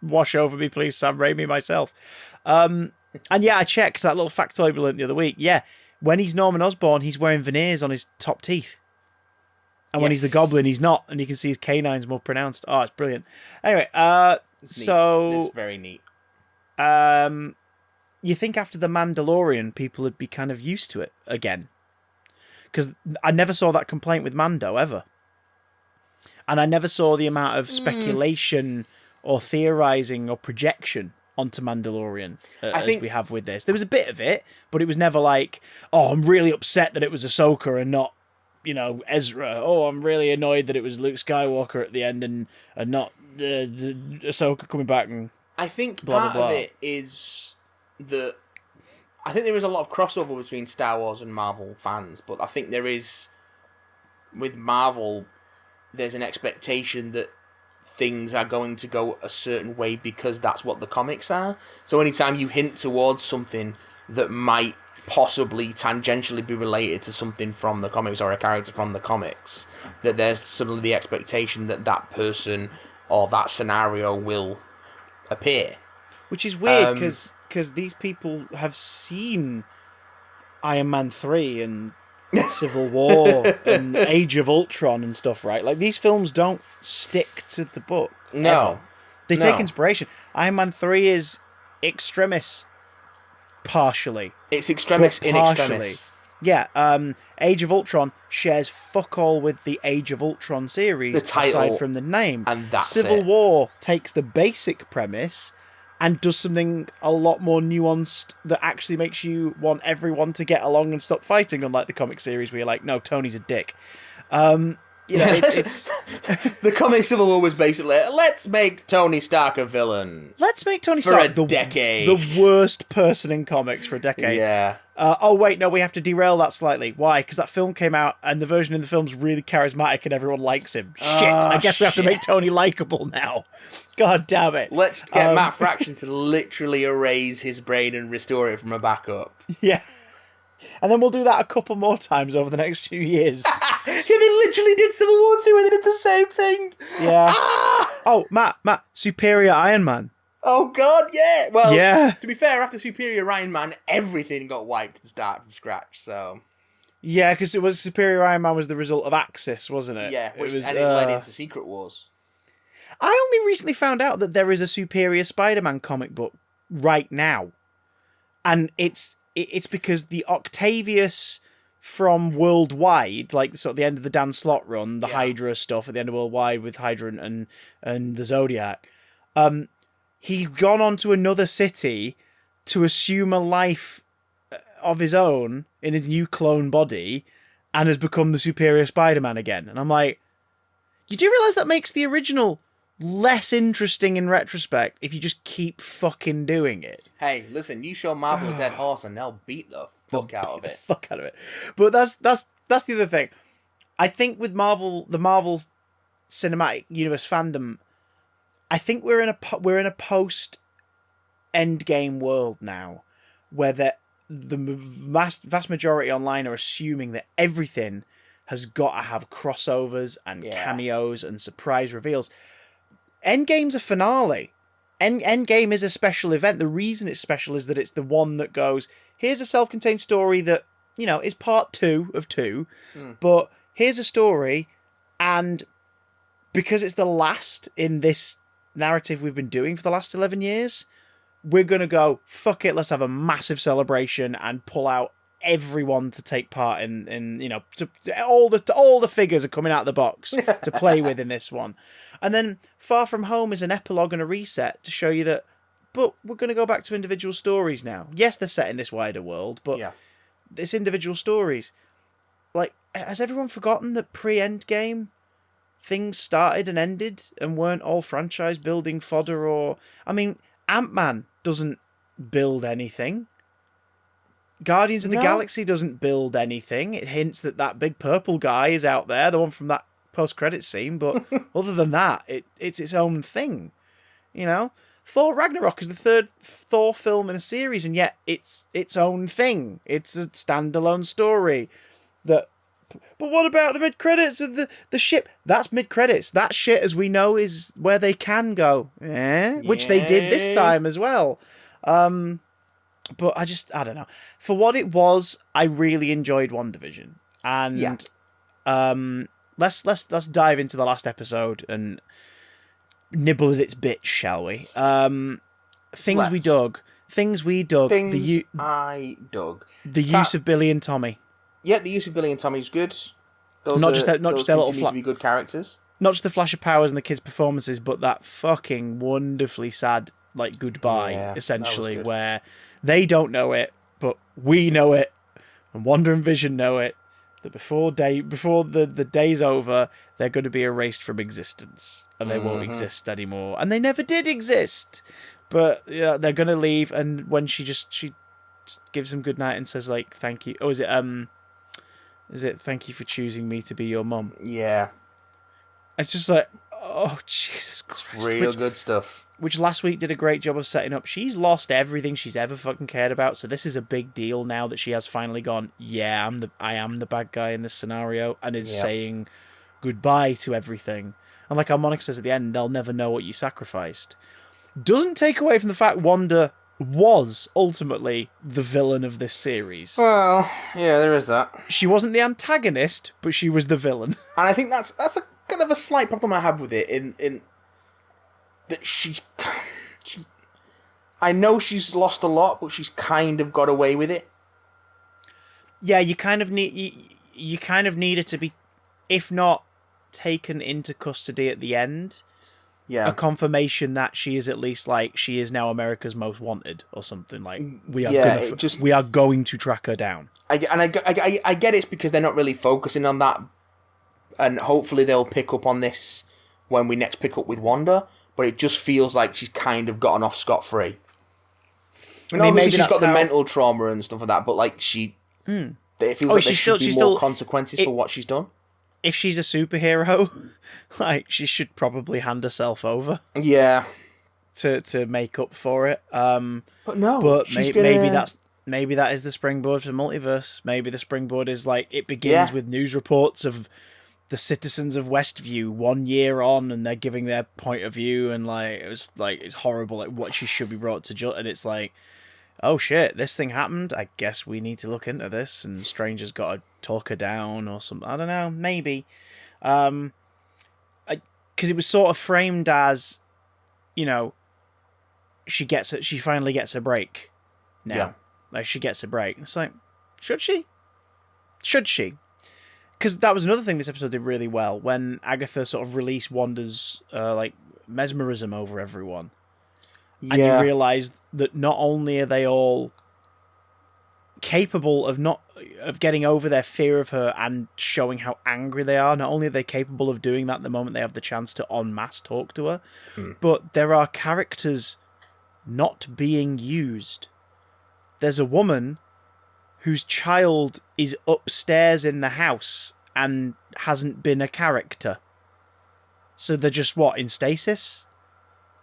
wash over me, please, Sam Raimi myself. And yeah, I checked that little factoid we learned the other week. Yeah, when he's Norman Osborn, he's wearing veneers on his top teeth. And when he's the Goblin, he's not. And you can see his canines more pronounced. Oh, it's brilliant. Anyway, It's very neat. You think after The Mandalorian, people would be kind of used to it again. Because I never saw that complaint with Mando, ever. And I never saw the amount of speculation or theorising or projection onto Mandalorian as we have with this. There was a bit of it, but it was never like, oh, I'm really upset that it was Ahsoka and not, you know, Ezra. Oh, I'm really annoyed that it was Luke Skywalker at the end and not the Ahsoka coming back and I think blah, part blah, blah. of it is that I think there is a lot of crossover between Star Wars and Marvel fans, but I think there is, with Marvel, there's an expectation that things are going to go a certain way because that's what the comics are. So anytime you hint towards something that might possibly tangentially be related to something from the comics or a character from the comics, that there's suddenly the expectation that that person or that scenario will appear. Which is weird, because these people have seen Iron Man 3 and Civil War and Age of Ultron and stuff, right? Like, these films don't stick to the book. No. Ever. They take inspiration. Iron Man 3 is extremis, partially. It's extremis in extremis. Yeah, Age of Ultron shares fuck all with the Age of Ultron series, the title, aside from the name. And that's Civil War takes the basic premise and does something a lot more nuanced that actually makes you want everyone to get along and stop fighting, unlike the comic series where you're like, no, Tony's a dick. You know, it's the comic Civil War was basically, let's make Tony Stark a villain. Let's make Tony for Stark a decade. The worst person in comics for a decade. Yeah. Oh, wait, no, we have to derail that slightly. Why? Because that film came out and the version in the film's really charismatic and everyone likes him. Shit, I guess we have to make Tony likeable now. God damn it. Let's get Matt Fraction to literally erase his brain and restore it from a backup. Yeah. And then we'll do that a couple more times over the next few years. Yeah, they literally did Civil War 2 and they did the same thing. Yeah. Oh, Matt, Superior Iron Man. Oh, God, yeah. Well, yeah. To be fair, after Superior Iron Man, everything got wiped and started from scratch, so... Yeah, because it was Superior Iron Man was the result of Axis, wasn't it? Yeah, it led into Secret Wars. I only recently found out that there is a Superior Spider-Man comic book right now. And it's because the Octavius from Worldwide, like sort of the end of the Dan Slott run, the Hydra stuff at the end of Worldwide with Hydra and the Zodiac, he's gone on to another city to assume a life of his own in his new clone body and has become the Superior Spider-Man again. And I'm like, you do realise that makes the original less interesting in retrospect if you just keep fucking doing it. Hey, listen, you show Marvel a dead horse and they'll beat the fuck out of it. Fuck out of it. But that's the other thing. I think with Marvel, the Marvel Cinematic Universe fandom, I think we're in a post Endgame world now, where the vast majority online are assuming that everything has got to have crossovers and cameos and surprise reveals. Endgame's a finale. Endgame is a special event. The reason it's special is that it's the one that goes, here's a self-contained story that, you know, is part 2 of 2, but here's a story, and because it's the last in this narrative we've been doing for the last 11 years, we're going to go, fuck it, let's have a massive celebration and pull out everyone to take part in you know, all the figures are coming out of the box to play with in this one. And then Far From Home is an epilogue and a reset to show you that, but we're going to go back to individual stories now. Yes, they're set in this wider world, but it's individual stories. Like, has everyone forgotten that pre-Endgame things started and ended and weren't all franchise building fodder? Or, I mean, Ant-Man doesn't build anything. Guardians of the Galaxy doesn't build anything. It hints that big purple guy is out there, the one from that post-credits scene, but other than that, it's its own thing. You know? Thor Ragnarok is the third Thor film in a series, and yet it's its own thing. It's a standalone story. But what about the mid-credits with the ship? That's mid-credits. That shit, as we know, is where they can go. Which they did this time as well. But I don't know. For what it was, I really enjoyed WandaVision. And let's dive into the last episode and nibble at its bits, shall we? Things we dug. I dug. The use of Billy and Tommy. Yeah, the use of Billy and Tommy is good. Those not just their little to be good characters. Not just the flash of powers and the kids' performances, but that fucking wonderfully sad goodbye, essentially, where they don't know it, but we know it, and Wanda and Vision know it. That before the day's over, they're going to be erased from existence, and they won't exist anymore, and they never did exist. But they're going to leave, and when she gives them good night and says thank you. Oh, is it thank you for choosing me to be your mum? Yeah. It's just like, oh, Jesus Christ. Real good stuff. Which last week did a great job of setting up. She's lost everything she's ever fucking cared about, so this is a big deal now that she has finally gone, yeah, I am the bad guy in this scenario, and is saying goodbye to everything. And like how Monica says at the end, they'll never know what you sacrificed. Doesn't take away from the fact Wanda was ultimately the villain of this series. Well, yeah, there is that. She wasn't the antagonist, but she was the villain. And I think that's a kind of a slight problem I have with it in that she I know she's lost a lot, but she's kind of got away with it. Yeah, you kind of need her to be, if not taken into custody at the end. Yeah. A confirmation that she is at least she is now America's most wanted or something. We are going to track her down. I get it's because they're not really focusing on that, and hopefully they'll pick up on this when we next pick up with Wanda. But it just feels like she's kind of gotten off scot-free. I mean, obviously she's got the mental trauma and stuff like that, but it feels like there should be more consequences for what she's done. If she's a superhero, she should probably hand herself over. Yeah. To make up for it. But no. But maybe that is the springboard for multiverse. Maybe the springboard is it begins with news reports of the citizens of Westview 1 year on, and they're giving their point of view, and it's horrible, what she should be brought to judge, and it's oh shit, this thing happened, I guess we need to look into this, and Stranger's got to talk her down or something. I don't know, maybe. Because it was sort of framed as, she finally gets a break now. Yeah. She gets a break. It's should she? Should she? Because that was another thing this episode did really well, when Agatha sort of released Wanda's mesmerism over everyone. Yeah. And you realise that not only are they all capable of getting over their fear of her and showing how angry they are, not only are they capable of doing that the moment they have the chance to en masse talk to her, but there are characters not being used. There's a woman whose child is upstairs in the house and hasn't been a character. So they're just, in stasis?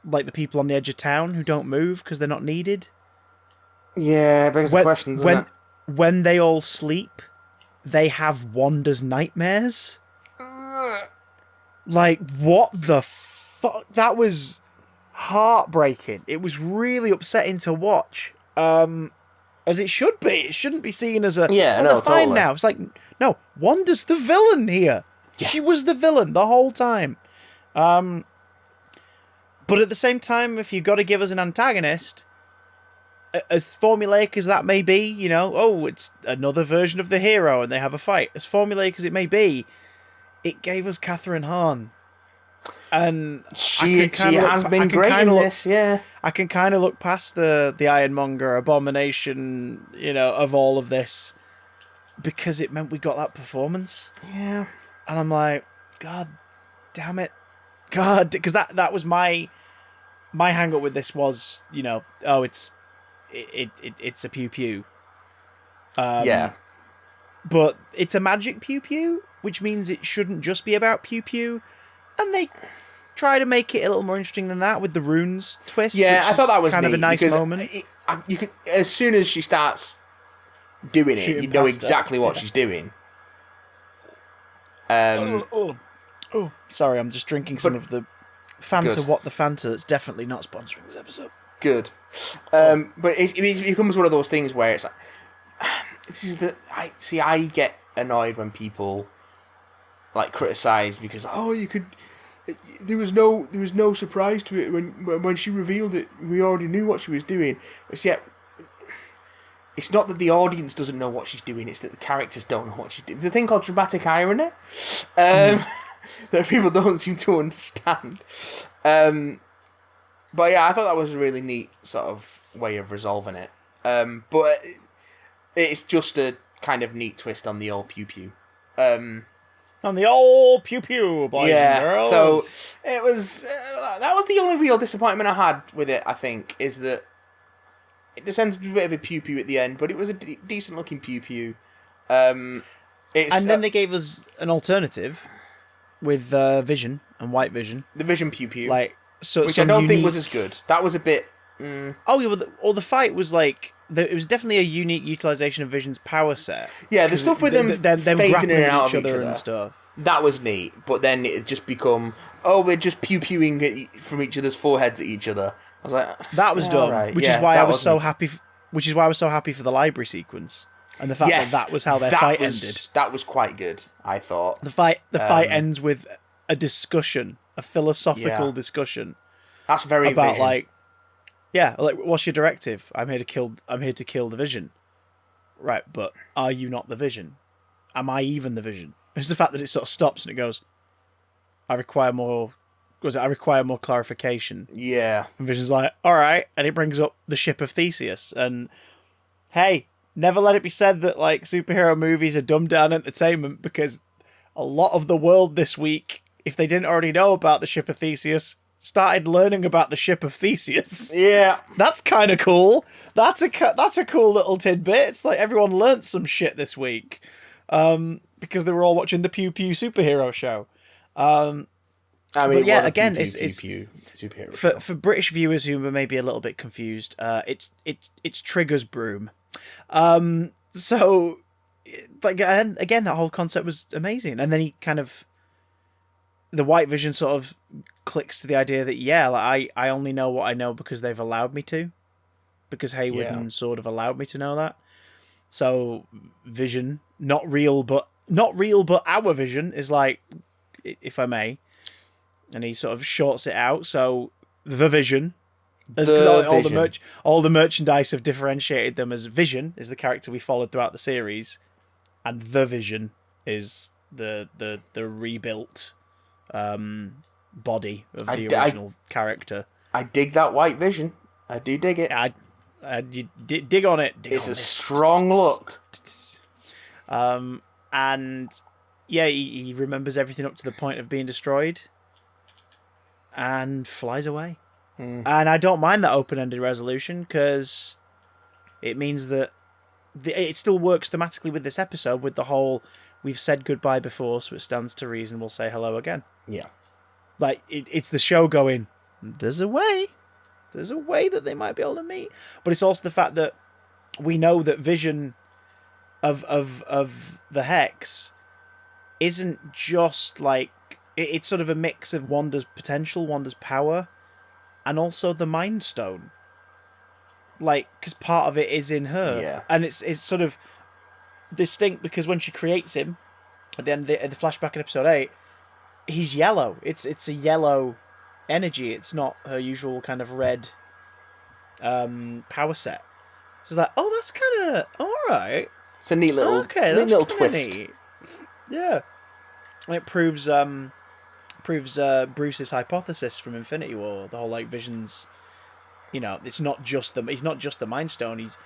Like the people on the edge of town who don't move because they're not needed? Yeah, begs the question, doesn't it? When they all sleep, they have Wanda's nightmares? What the fuck? That was heartbreaking. It was really upsetting to watch. As it should be. It shouldn't be seen as a... Yeah, no, fine totally. Now. It's no, Wanda's the villain here. Yeah. She was the villain the whole time. But at the same time, if you've got to give us an antagonist, as formulaic as that may be, it's another version of the hero and they have a fight. As formulaic as it may be, it gave us Catherine Hahn. And she has been great in this, yeah. I can kind of look past the Ironmonger abomination, of all of this, because it meant we got that performance. Yeah. And I'm like, God damn it. God, because that was my hang up with this was, it's a pew pew. Yeah. But it's a magic pew pew, which means it shouldn't just be about pew pew. And they try to make it a little more interesting than that with the runes twist. Yeah, I thought that was kind of a nice moment. You could, as soon as she starts doing it, you know exactly what she's doing. Sorry, I'm just drinking some of the Fanta. Good. What the Fanta? That's definitely not sponsoring this episode. Good. But it becomes one of those things where it's like, I get annoyed when people like criticize because there was no surprise to it when she revealed it. We already knew what she was doing. But yeah, it's not that the audience doesn't know what she's doing; it's that the characters don't know what she's doing. There's a thing called dramatic irony that people don't seem to understand. But yeah, I thought that was a really neat sort of way of resolving it. But it's just a kind of neat twist on the old pew pew. On the old pew pew, boys and girls. So it was that was the only real disappointment I had with it. I think is that it descends to a bit of a pew pew at the end, but it was a decent looking pew pew. And then they gave us an alternative with Vision and White Vision. The Vision pew pew, which I don't think was as good. That was a bit. Oh yeah, well, the fight was like it was definitely a unique utilization of Vision's power set. Yeah, the stuff with them phasing in and out of each other and stuff. That was neat, but then it just become we're just pew pewing from each other's foreheads at each other. I was like, that was dumb, right. Which is why I was so happy. Which is why I was so happy for the library sequence and the fact that was how their fight ended. That was quite good, I thought. The fight ends with a discussion, a philosophical discussion. That's very about Vision. What's your directive? I'm here to kill the Vision. Right, but are you not the Vision? Am I even the Vision? It's the fact that it sort of stops and it goes, I require more clarification. Yeah. And Vision's like, all right, and it brings up the ship of Theseus. And hey, never let it be said that like superhero movies are dumbed down entertainment, because a lot of the world this week, if they didn't already know about the ship of Theseus, started learning about the ship of Theseus. Yeah, that's kind of cool. That's a cool little tidbit. It's like everyone learnt some shit this week, because they were all watching the Pew Pew superhero show. It's superhero for British viewers who were maybe a little bit confused. It's Trigger's broom. So like again, that whole concept was amazing, and then he kind of. The White Vision sort of clicks to the idea that, I only know what I know because they've allowed me to. Because Hayward and sort of allowed me to know that. So, Vision, not real, but our Vision is like, if I may. And he sort of shorts it out. So, the Vision. All the merchandise have differentiated them as Vision is the character we followed throughout the series. And the Vision is the rebuilt... body of the original character. I dig that White Vision. I do dig it. You dig on it. It's a strong look. And he remembers everything up to the point of being destroyed, and flies away. And I don't mind that open-ended resolution because it means that it still works thematically with this episode with the whole. We've said goodbye before, so it stands to reason we'll say hello again. Yeah. Like, it's the show going, there's a way that they might be able to meet. But it's also the fact that we know that Vision of the Hex isn't just like... It's sort of a mix of Wanda's potential, Wanda's power, and also the Mind Stone. Like, because part of it is in her. Yeah. And it's sort of... distinct because when she creates him at the end of the flashback in episode 8, he's yellow. It's a yellow energy. It's not her usual kind of red power set. So it's like, oh, that's kind of alright. It's a neat little twist. Neat. Yeah. And it proves Bruce's hypothesis from Infinity War, the whole like Vision's, it's not just he's not just the Mind Stone, he's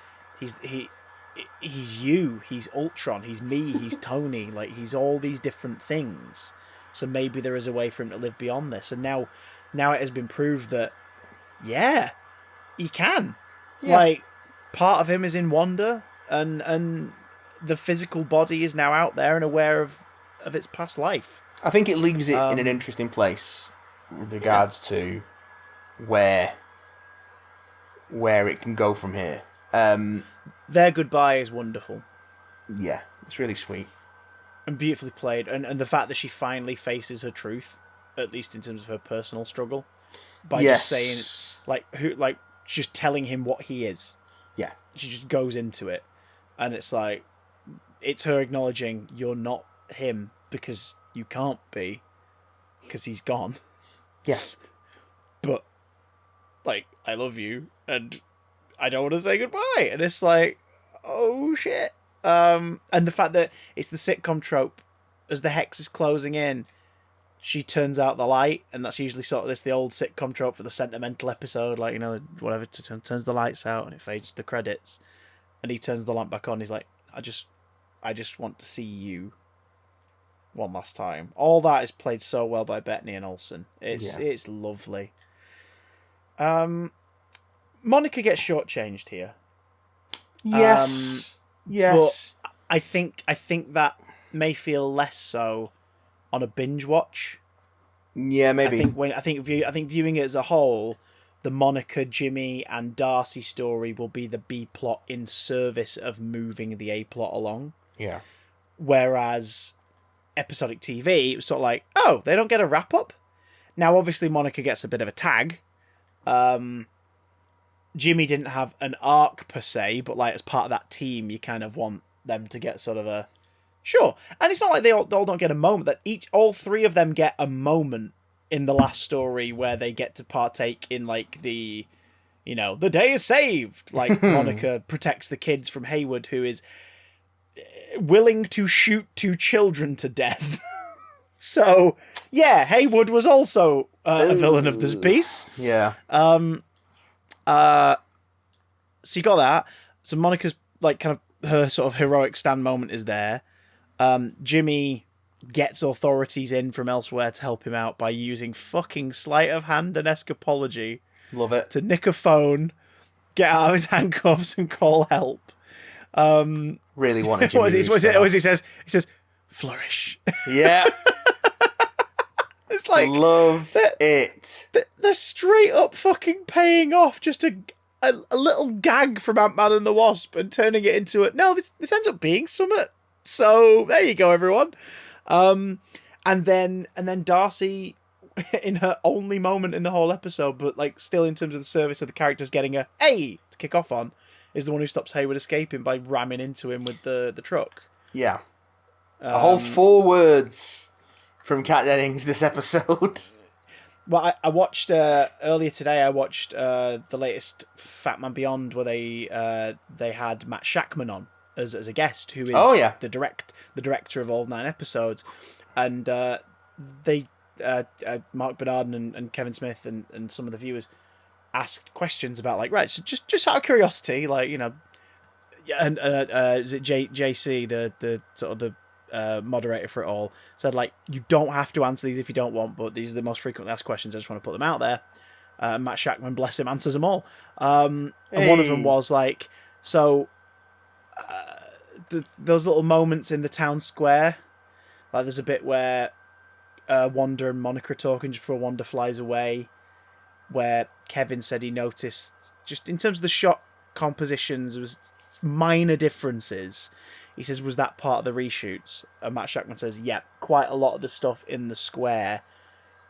you, he's Ultron, he's me, he's Tony, like he's all these different things. So maybe there is a way for him to live beyond this. And now it has been proved that, he can. Yeah. Like, part of him is in Wanda, and the physical body is now out there and aware of its past life. I think it leaves it in an interesting place with regards to where it can go from here. Their goodbye is wonderful. Yeah, it's really sweet. And beautifully played. And the fact that she finally faces her truth, at least in terms of her personal struggle, by just saying, just telling him what he is. Yeah. She just goes into it. And it's like, it's her acknowledging you're not him because you can't be, because he's gone. Yeah. But, like, I love you, and I don't want to say goodbye. And it's like, oh shit. And the fact that it's the sitcom trope, as the hex is closing in, she turns out the light, and that's usually sort of the old sitcom trope for the sentimental episode, like, whatever, turns the lights out and it fades to the credits, and he turns the lamp back on. He's like, I just want to see you one last time. All that is played so well by Bettany and Olsen. It's lovely. Monica gets shortchanged here. Yes. Yes. But I think that may feel less so on a binge watch. Yeah, maybe. I think viewing it as a whole, the Monica, Jimmy, and Darcy story will be the B plot in service of moving the A plot along. Yeah. Whereas episodic TV, it was sort of like, oh, they don't get a wrap up. Now, obviously, Monica gets a bit of a tag. Jimmy didn't have an arc per se, but like as part of that team, you kind of want them to get sort of a sure. And it's not like they all don't get a moment. That all three of them get a moment in the last story where they get to partake in like the day is saved. Like Monica protects the kids from Haywood, who is willing to shoot 2 children to death. So yeah, Haywood was also a villain of this piece. Yeah. So you got that. So Monica's like kind of her sort of heroic stand moment is there. Jimmy gets authorities in from elsewhere to help him out by using fucking sleight of hand and escapology. Love it. To nick a phone, get out of his handcuffs and call help. Really wanted Jimmy. What he says? He says, flourish. Yeah. It's like love it. They're straight up fucking paying off just a little gag from Ant-Man and the Wasp and turning it into it. No, this ends up being something. So there you go, everyone. And then Darcy, in her only moment in the whole episode, but like still in terms of the service of the characters getting a hey to kick off on, is the one who stops Haywood escaping by ramming into him with the truck. Yeah. A whole 4 words from Kat Dennings this episode. Well, I watched earlier today. I watched the latest Fat Man Beyond, where they had Matt Shackman on as a guest, who is the director of all 9 episodes, and they Mark Bernard and Kevin Smith and some of the viewers asked questions about so just out of curiosity, and is it JC the sort of the moderator for it all said you don't have to answer these if you don't want, but these are the most frequently asked questions. I just want to put them out there. Matt Shackman, bless him, answers them all. And one of them was those little moments in the town square. Like there's a bit where Wanda and Monica are talking just before Wanda flies away, where Kevin said he noticed just in terms of the shot compositions there was minor differences. He says, was that part of the reshoots? And Matt Shackman says, yeah, quite a lot of the stuff in the square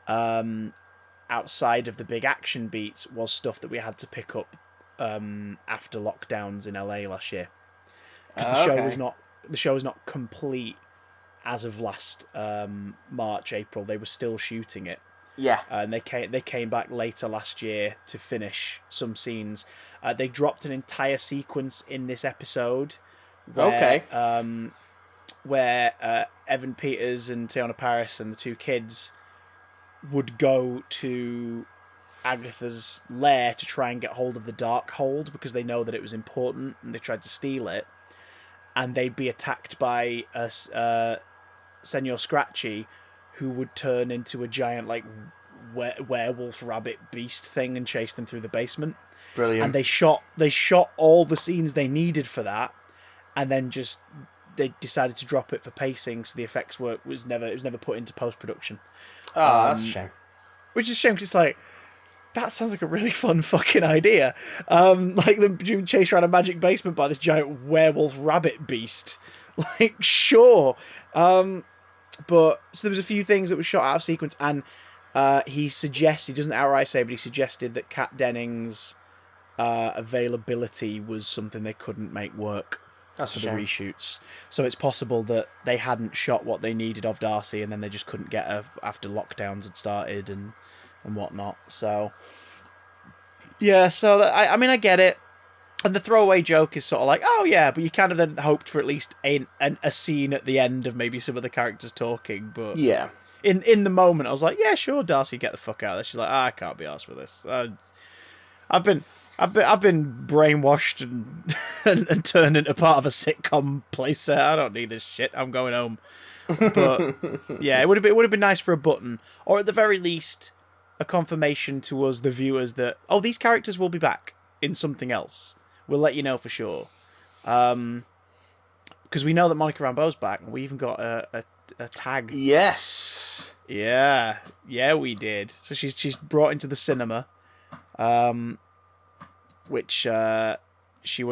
outside of the big action beats was stuff that we had to pick up after lockdowns in LA last year. Because the show was not complete as of last March, April. They were still shooting it. Yeah. And they came back later last year to finish some scenes. They dropped an entire sequence in this episode where Evan Peters and Tiana Paris and the 2 kids would go to Agatha's lair to try and get hold of the Darkhold because they know that it was important and they tried to steal it, and they'd be attacked by Senor Scratchy, who would turn into a giant werewolf rabbit beast thing and chase them through the basement. Brilliant. And they shot all the scenes they needed for that, and then they decided to drop it for pacing, so the effects work was never put into post-production. Oh, that's a shame. Which is a shame, because it's like, that sounds like a really fun fucking idea. Like them being chased around a magic basement by this giant werewolf rabbit beast. Like, sure. But, so there was a few things that were shot out of sequence, and he doesn't outright say, but he suggested that Kat Dennings' availability was something they couldn't make work. That's for the reshoots. So it's possible that they hadn't shot what they needed of Darcy, and then they just couldn't get her after lockdowns had started and whatnot. So yeah, so I mean, I get it. And the throwaway joke is sort of like, oh yeah, but you kind of then hoped for at least a scene at the end of maybe some of the characters talking. But yeah, in the moment, I was like, yeah, sure, Darcy, get the fuck out of there. She's like, I can't be arsed with this. I've been brainwashed and turned into part of a sitcom playset. I don't need this shit. I'm going home. But yeah, it would have been nice for a button, or at the very least, a confirmation to us, the viewers, that these characters will be back in something else. We'll let you know for sure. Because we know that Monica Rambeau's back, and we even got a tag. Yes. Yeah, we did. So she's brought into the cinema. Which she's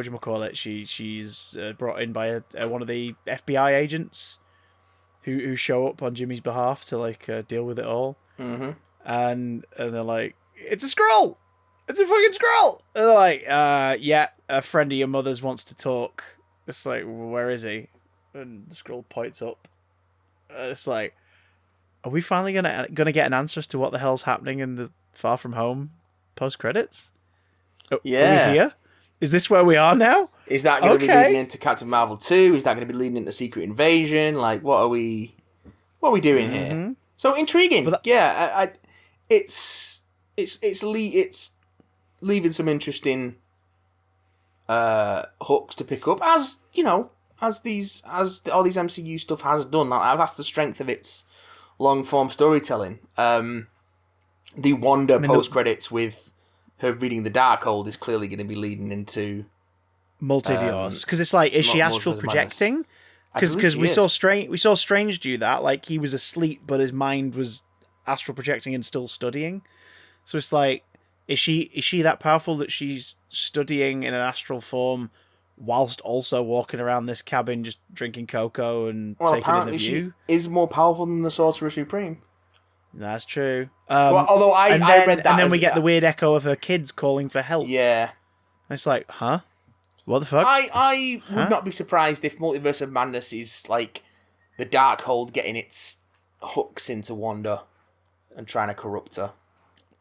brought in by one of the FBI agents who show up on Jimmy's behalf to like deal with it all. Mm-hmm. And they're like, it's a Skrull! It's a fucking Skrull! And they're like, yeah, a friend of your mother's wants to talk. It's like, where is he? And the Skrull points up. It's like, are we finally gonna get an answer as to what the hell's happening in the Far From Home post-credits? Yeah. Are we here? Is this where we are now? Is that going to be leading into Captain Marvel 2? Is that going to be leading into Secret Invasion? Like, what are we doing here? So intriguing. But it's leaving some interesting hooks to pick up, as you know, as all these MCU stuff has done. That's the strength of its long form storytelling. The Wanda post credits with her reading the Darkhold is clearly going to be leading into multiverse, because it's like, is she astral projecting? Because we saw Strange do that. Like, he was asleep, but his mind was astral projecting and still studying. So it's like, is she that powerful that she's studying in an astral form whilst also walking around this cabin just drinking cocoa and taking in the view? She is more powerful than the Sorcerer Supreme. That's true. Although I read that, and then we get the weird echo of her kids calling for help. Yeah, and it's like, huh? What the fuck? I would not be surprised if Multiverse of Madness is like the Darkhold getting its hooks into Wanda and trying to corrupt her.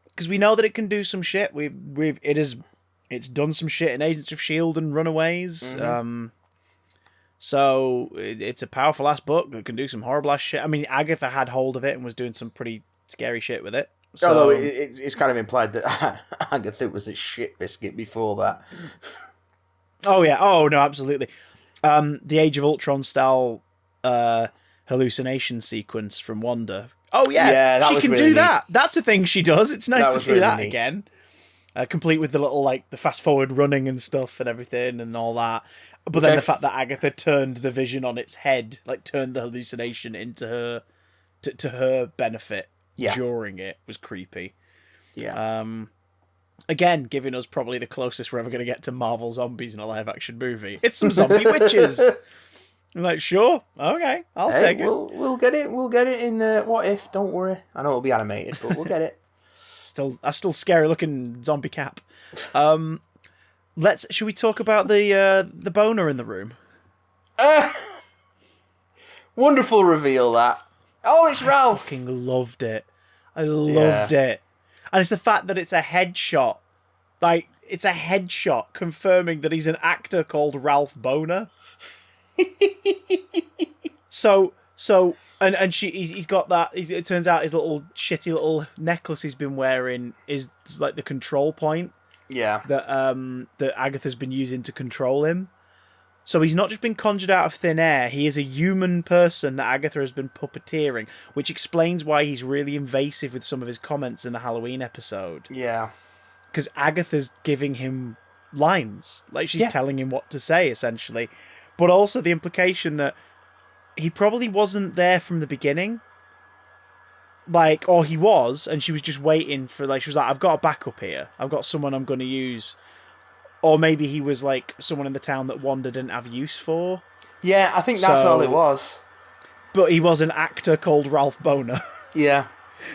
Because we know that it can do some shit. It's done some shit in Agents of S.H.I.E.L.D. and Runaways. Mm-hmm. So it's a powerful ass book that can do some horrible ass shit. I mean, Agatha had hold of it and was doing some pretty scary shit with it. So... Although it's kind of implied that Agatha was a shit biscuit before that. Oh yeah. Oh no, absolutely. The Age of Ultron style hallucination sequence from Wanda. Oh yeah, she can do that. That's the thing she does. It's nice to see that again. Complete with the little the fast forward running and stuff and everything and all that. But then the fact that Agatha turned the vision on its head, like turned the hallucination into her to her benefit during it, was creepy. Yeah. Again, giving us probably the closest we're ever going to get to Marvel zombies in a live action movie. It's some zombie witches. I'm like, sure, okay, I'll take it. We'll get it. We'll get it in What If. Don't worry. I know it'll be animated, but we'll get it. Still scary looking zombie cap. Should we talk about the boner in the room? Wonderful reveal that. Oh, it's Ralph. I fucking loved it. I loved it. And it's the fact that it's a headshot. Like, it's a headshot confirming that he's an actor called Ralph Boner. So he's got that. It turns out his little shitty little necklace he's been wearing is like the control point. Yeah. That Agatha's been using to control him. So he's not just been conjured out of thin air. He is a human person that Agatha has been puppeteering, which explains why he's really invasive with some of his comments in the Halloween episode. Yeah. Because Agatha's giving him lines. Like, she's telling him what to say, essentially. But also the implication that he probably wasn't there from the beginning. Like, or he was, and she was just waiting for, like, she was like, I've got a backup here. I've got someone I'm going to use. Or maybe he was, like, someone in the town that Wanda didn't have use for. Yeah, I think that's all it was. But he was an actor called Ralph Boner. Yeah.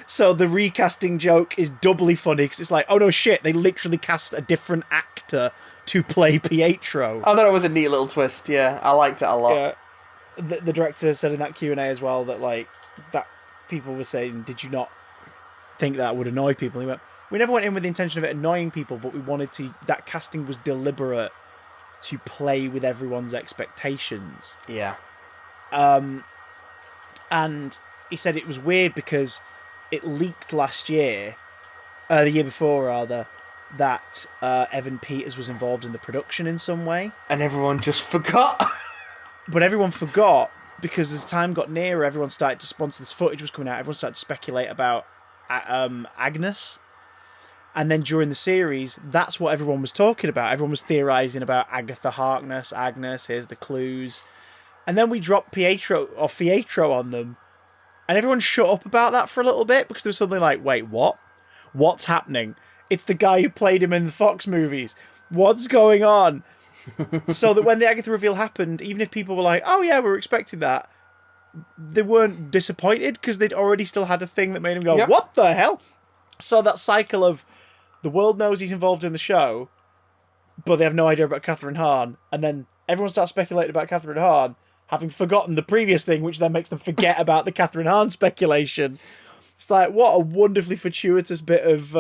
So the recasting joke is doubly funny, because it's like, oh no shit, they literally cast a different actor to play Pietro. I thought it was a neat little twist, yeah. I liked it a lot. Yeah. The director said in that Q&A as well that, like, that people were saying, did you not think that would annoy people? He went, we never went in with the intention of it annoying people, but we wanted to, that casting was deliberate to play with everyone's expectations. Yeah. And he said it was weird because it leaked last year, the year before rather, that Evan Peters was involved in the production in some way. And everyone just forgot. But everyone forgot because as time got nearer, everyone started to sponsor this footage was coming out. Everyone started to speculate about Agnes. And then during the series, that's what everyone was talking about. Everyone was theorising about Agatha Harkness, Agnes, here's the clues. And then we dropped Pietro on them. And everyone shut up about that for a little bit because there was something like, wait, what? What's happening? It's the guy who played him in the Fox movies. What's going on? So that when the Agatha reveal happened, even if people were like, oh yeah, we're expecting that, they weren't disappointed because they'd already still had a thing that made them go, yep. What the hell? So that cycle of the world knows he's involved in the show, but they have no idea about Catherine Hahn, and then everyone starts speculating about Catherine Hahn, having forgotten the previous thing, which then makes them forget about the Catherine Hahn speculation. It's like, what a wonderfully fortuitous bit of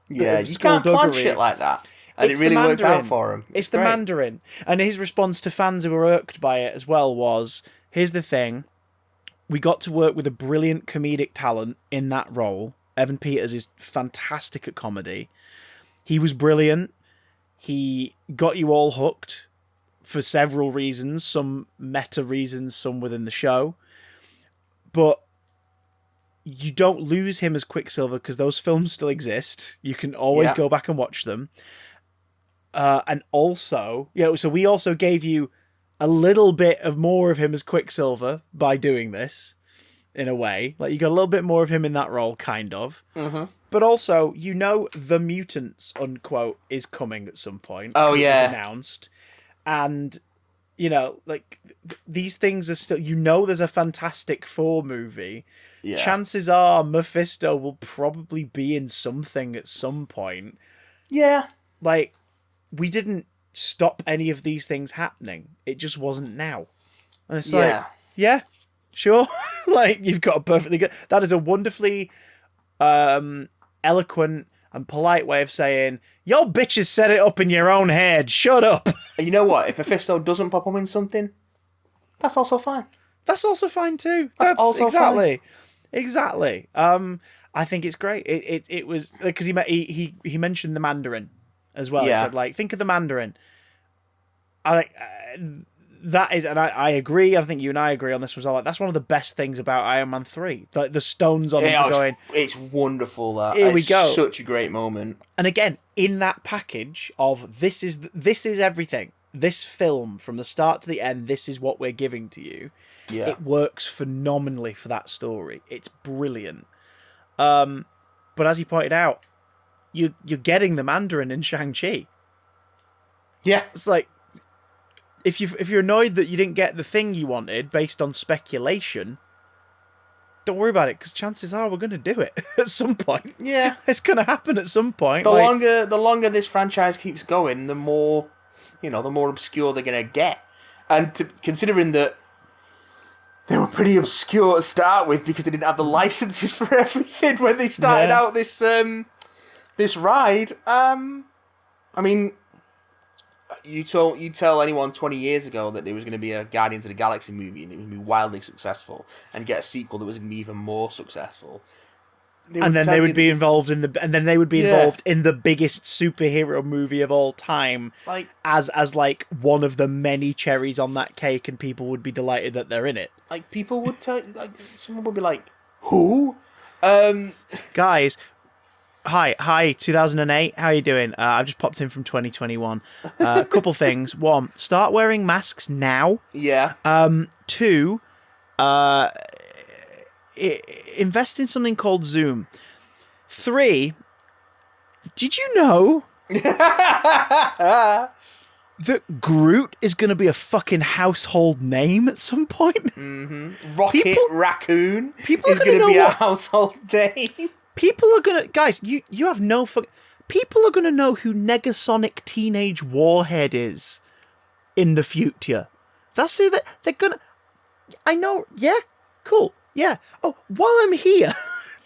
yeah, you can't plan shit like that. And it really worked out for him. It's the Mandarin. And his response to fans who were irked by it as well was, here's the thing, we got to work with a brilliant comedic talent in that role. Evan Peters is fantastic at comedy. He was brilliant. He got you all hooked for several reasons, some meta reasons, some within the show. But you don't lose him as Quicksilver because those films still exist. You can always go back and watch them. And also, so we also gave you a little bit of more of him as Quicksilver by doing this, in a way. Like, you got a little bit more of him in that role, kind of. Mm-hmm. But also, The Mutants, unquote, is coming at some point. Oh, yeah. It was announced. And, these things are still... there's a Fantastic Four movie. Yeah. Chances are Mephisto will probably be in something at some point. Yeah. We didn't stop any of these things happening. It just wasn't now. And it's sure. You've got a perfectly good... That is a wonderfully eloquent and polite way of saying, your bitches set it up in your own head. Shut up. And you know what? If Mephisto doesn't pop up in something, that's also fine. That's also fine too. That's also exactly. Fine. Exactly. I think it's great. It was... Because he mentioned the Mandarin as well. Yeah. He said, think of the Mandarin. That is, and I agree. I think you and I agree on this. That's one of the best things about Iron Man 3. The stones on him going. It's wonderful. That here we go. Such a great moment. And again, in that package of this is everything. This film from the start to the end. This is what we're giving to you. Yeah. It works phenomenally for that story. It's brilliant. But as he pointed out, you're getting the Mandarin in Shang-Chi. Yeah, it's like. If you're annoyed that you didn't get the thing you wanted based on speculation, don't worry about it because chances are we're going to do it at some point. Yeah, it's going to happen at some point. The longer this franchise keeps going, the more obscure they're going to get. And considering that they were pretty obscure to start with because they didn't have the licenses for everything when they started out this ride. I mean. You tell anyone 20 years ago that there was going to be a Guardians of the Galaxy movie and it would be wildly successful and get a sequel that was going to be even more successful. And then they would be involved in the biggest superhero movie of all time, as one of the many cherries on that cake, and people would be delighted that they're in it. People would tell, someone would be like, "Who?" Guys. Hi, 2008. How are you doing? I've just popped in from 2021. A couple things. One, start wearing masks now. Yeah. Two, invest in something called Zoom. 3, did you know that Groot is going to be a fucking household name at some point? Mm-hmm. Rocket Raccoon is going to be a household name. People are going to... Guys, you have no fucking... People are going to know who Negasonic Teenage Warhead is in the future. That's who they're going to... I know, yeah, cool, yeah. Oh, while I'm here,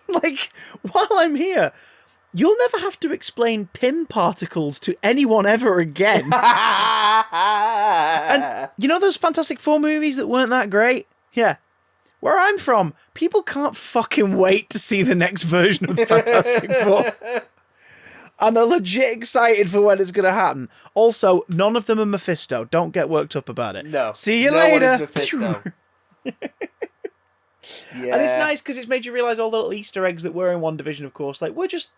while I'm here, you'll never have to explain Pym particles to anyone ever again. And you know those Fantastic Four movies that weren't that great? Yeah. Where I'm from, people can't fucking wait to see the next version of the Fantastic Four. And are legit excited for when it's going to happen. Also, none of them are Mephisto. Don't get worked up about it. No. See you later. One is Mephisto. Yeah. And it's nice because it's made you realise all the little Easter eggs that were in WandaVision, of course. Like, they were just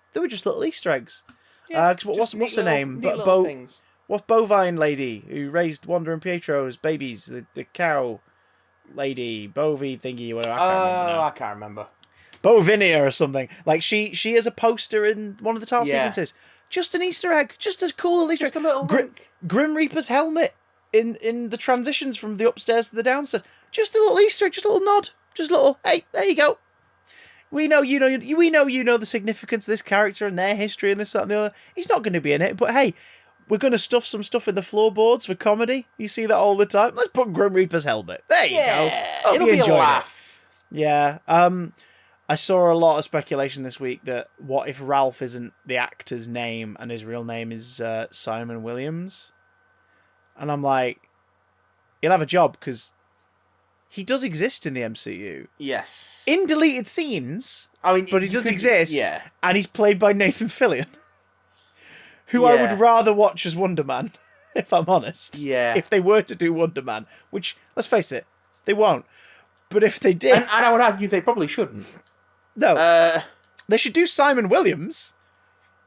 little Easter eggs. Yeah, what's her name? Things. What's Bovine Lady who raised Wanda and Pietro's babies? The cow lady, Bovie thingy, whatever. I can't remember. Bovinia or something. Like, she has a poster in one of the tile sequences. Just an Easter egg. Just a cool little Easter egg. Just a little Grim Reaper's helmet in the transitions from the upstairs to the downstairs. Just a little Easter egg. Just a little nod. Just a little, hey, there you go. We know you know the significance of this character and their history and this, that, and the other. He's not going to be in it, but hey, we're going to stuff some stuff in the floorboards for comedy. You see that all the time. Let's put Grim Reaper's helmet. There you go. It'll be a laugh. Yeah. I saw a lot of speculation this week that what if Ralph isn't the actor's name and his real name is Simon Williams? And I'm like, he'll have a job because he does exist in the MCU. Yes. In deleted scenes, I mean, but he does exist. Yeah. And he's played by Nathan Fillion, who I would rather watch as Wonder Man, if I'm honest. Yeah. If they were to do Wonder Man, which, let's face it, they won't. But if they did... And I would argue they probably shouldn't. No. They should do Simon Williams.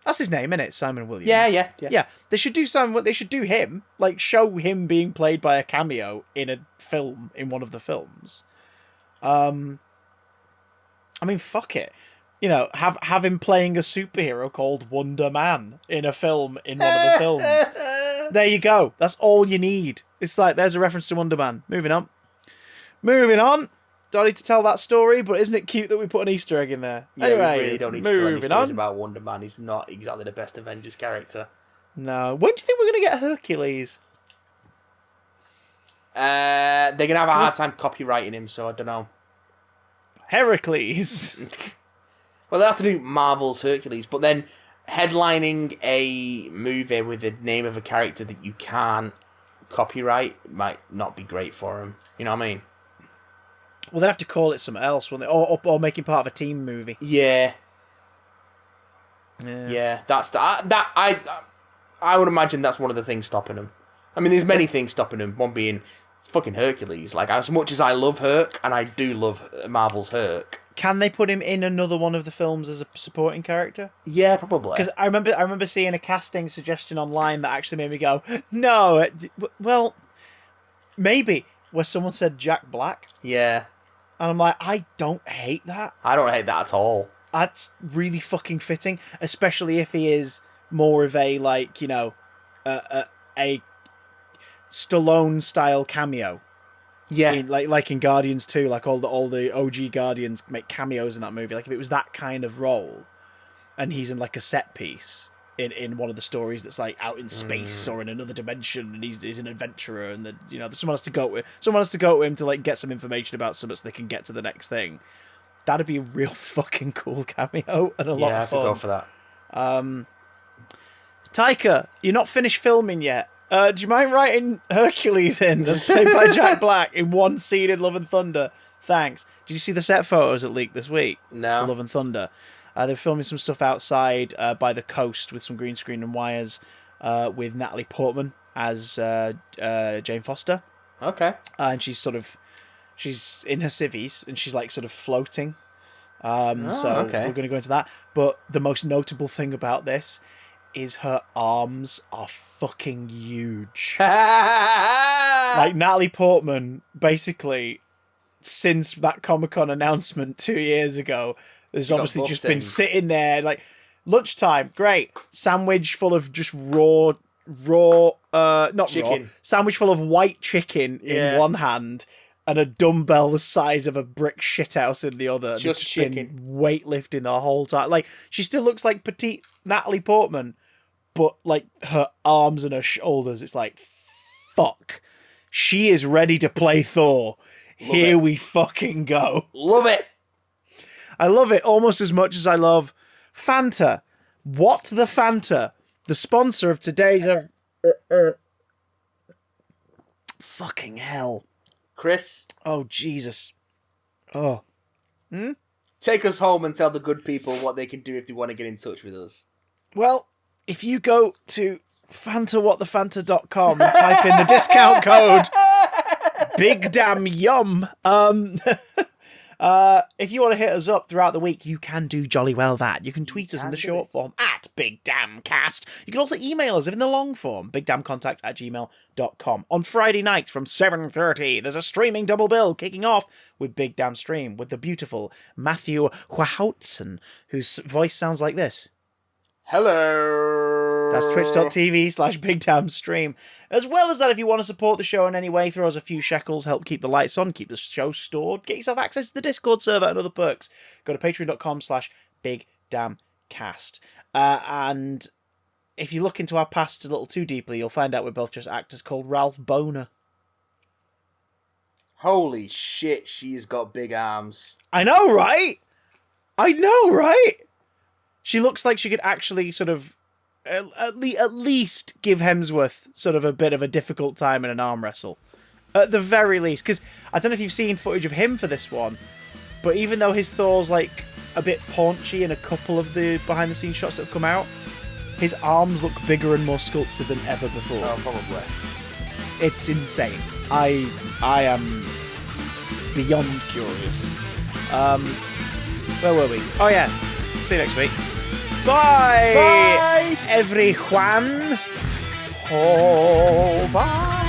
That's his name, isn't it? Simon Williams. Yeah. They should do They should do him. Like, show him being played by a cameo in a film, in one of the films. I mean, fuck it. You know, have him playing a superhero called Wonder Man in a film, in one of the films. There you go. That's all you need. It's like, there's a reference to Wonder Man. Moving on. Don't need to tell that story, but isn't it cute that we put an Easter egg in there? Yeah, anyway, we really don't need to tell any stories about Wonder Man. He's not exactly the best Avengers character. No. When do you think we're going to get Hercules? They're going to have a hard time copyrighting him, so I don't know. Heracles. Well, they'll have to do Marvel's Hercules, but then headlining a movie with the name of a character that you can't copyright might not be great for him. You know what I mean? Well, they'd have to call it something else, wouldn't they? Or making part of a team movie. Yeah. That's I would imagine that's one of the things stopping him. I mean, there's many things stopping him. One being fucking Hercules. Like, as much as I love Herc, and I do love Marvel's Herc. Can they put him in another one of the films as a supporting character? Yeah, probably. Because I remember seeing a casting suggestion online that actually made me go, no, well, maybe, where someone said Jack Black. Yeah. And I'm like, I don't hate that. I don't hate that at all. That's really fucking fitting, especially if he is more of a, like, you know, a Stallone-style cameo. Yeah. Like in Guardians 2, like all the OG Guardians make cameos in that movie. Like, if it was that kind of role, and he's in, like, a set piece in one of the stories that's, like, out in space or in another dimension, and he's an adventurer, and someone has to go to him to, like, get some information about something so they can get to the next thing. That'd be a real fucking cool cameo and a lot of fun. Yeah, I could go for that. Taika, you're not finished filming yet. Do you mind writing Hercules in, that's played by Jack Black, in one scene in Love and Thunder? Thanks. Did you see the set photos that leaked this week? No. For Love and Thunder. They're filming some stuff outside by the coast with some green screen and wires with Natalie Portman as Jane Foster. Okay. And she's in her civvies and she's like sort of floating. So we're going to go into that. But the most notable thing about this is her arms are fucking huge. Like, Natalie Portman basically since that Comic-Con announcement 2 years ago. There's obviously just been sitting there, like, lunchtime, great. Sandwich full of just not chicken. Raw. Sandwich full of white chicken in one hand and a dumbbell the size of a brick shithouse in the other. Just chicken. Been weightlifting the whole time. Like, she still looks like petite Natalie Portman, but, like, her arms and her shoulders, it's like, fuck. She is ready to play Thor. Here we fucking go. Love it. I love it almost as much as I love Fanta. What the Fanta? The sponsor of today's... Fucking hell. Chris? Oh, Jesus. Oh. Take us home and tell the good people what they can do if they want to get in touch with us. Well, if you go to fantawhatthefanta.com and type in the discount code Big Damn Yum, if you want to hit us up throughout the week, you can do jolly well that. You can tweet us in the short form at BigDamnCast. You can also email us in the long form, bigdamncontact@gmail.com. On Friday nights from 7:30, there's a streaming double bill kicking off with Big Damn Stream with the beautiful Matthew Wahoutzen, whose voice sounds like this. Hello. That's twitch.tv/BigDamnStream. As well as that, if you want to support the show in any way, throw us a few shekels, help keep the lights on, keep the show stored, get yourself access to the Discord server and other perks. Go to patreon.com/BigDamnCast. And if you look into our past a little too deeply, you'll find out we're both just actors called Ralph Boner. Holy shit, she's got big arms. I know, right? She looks like she could actually sort of at least give Hemsworth sort of a bit of a difficult time in an arm wrestle. At the very least. Because I don't know if you've seen footage of him for this one, but even though his Thor's like a bit paunchy in a couple of the behind-the-scenes shots that have come out, his arms look bigger and more sculpted than ever before. Oh, probably. It's insane. I am beyond curious. Where were we? Oh yeah. See you next week. Bye! Bye! Everyone! Oh, bye!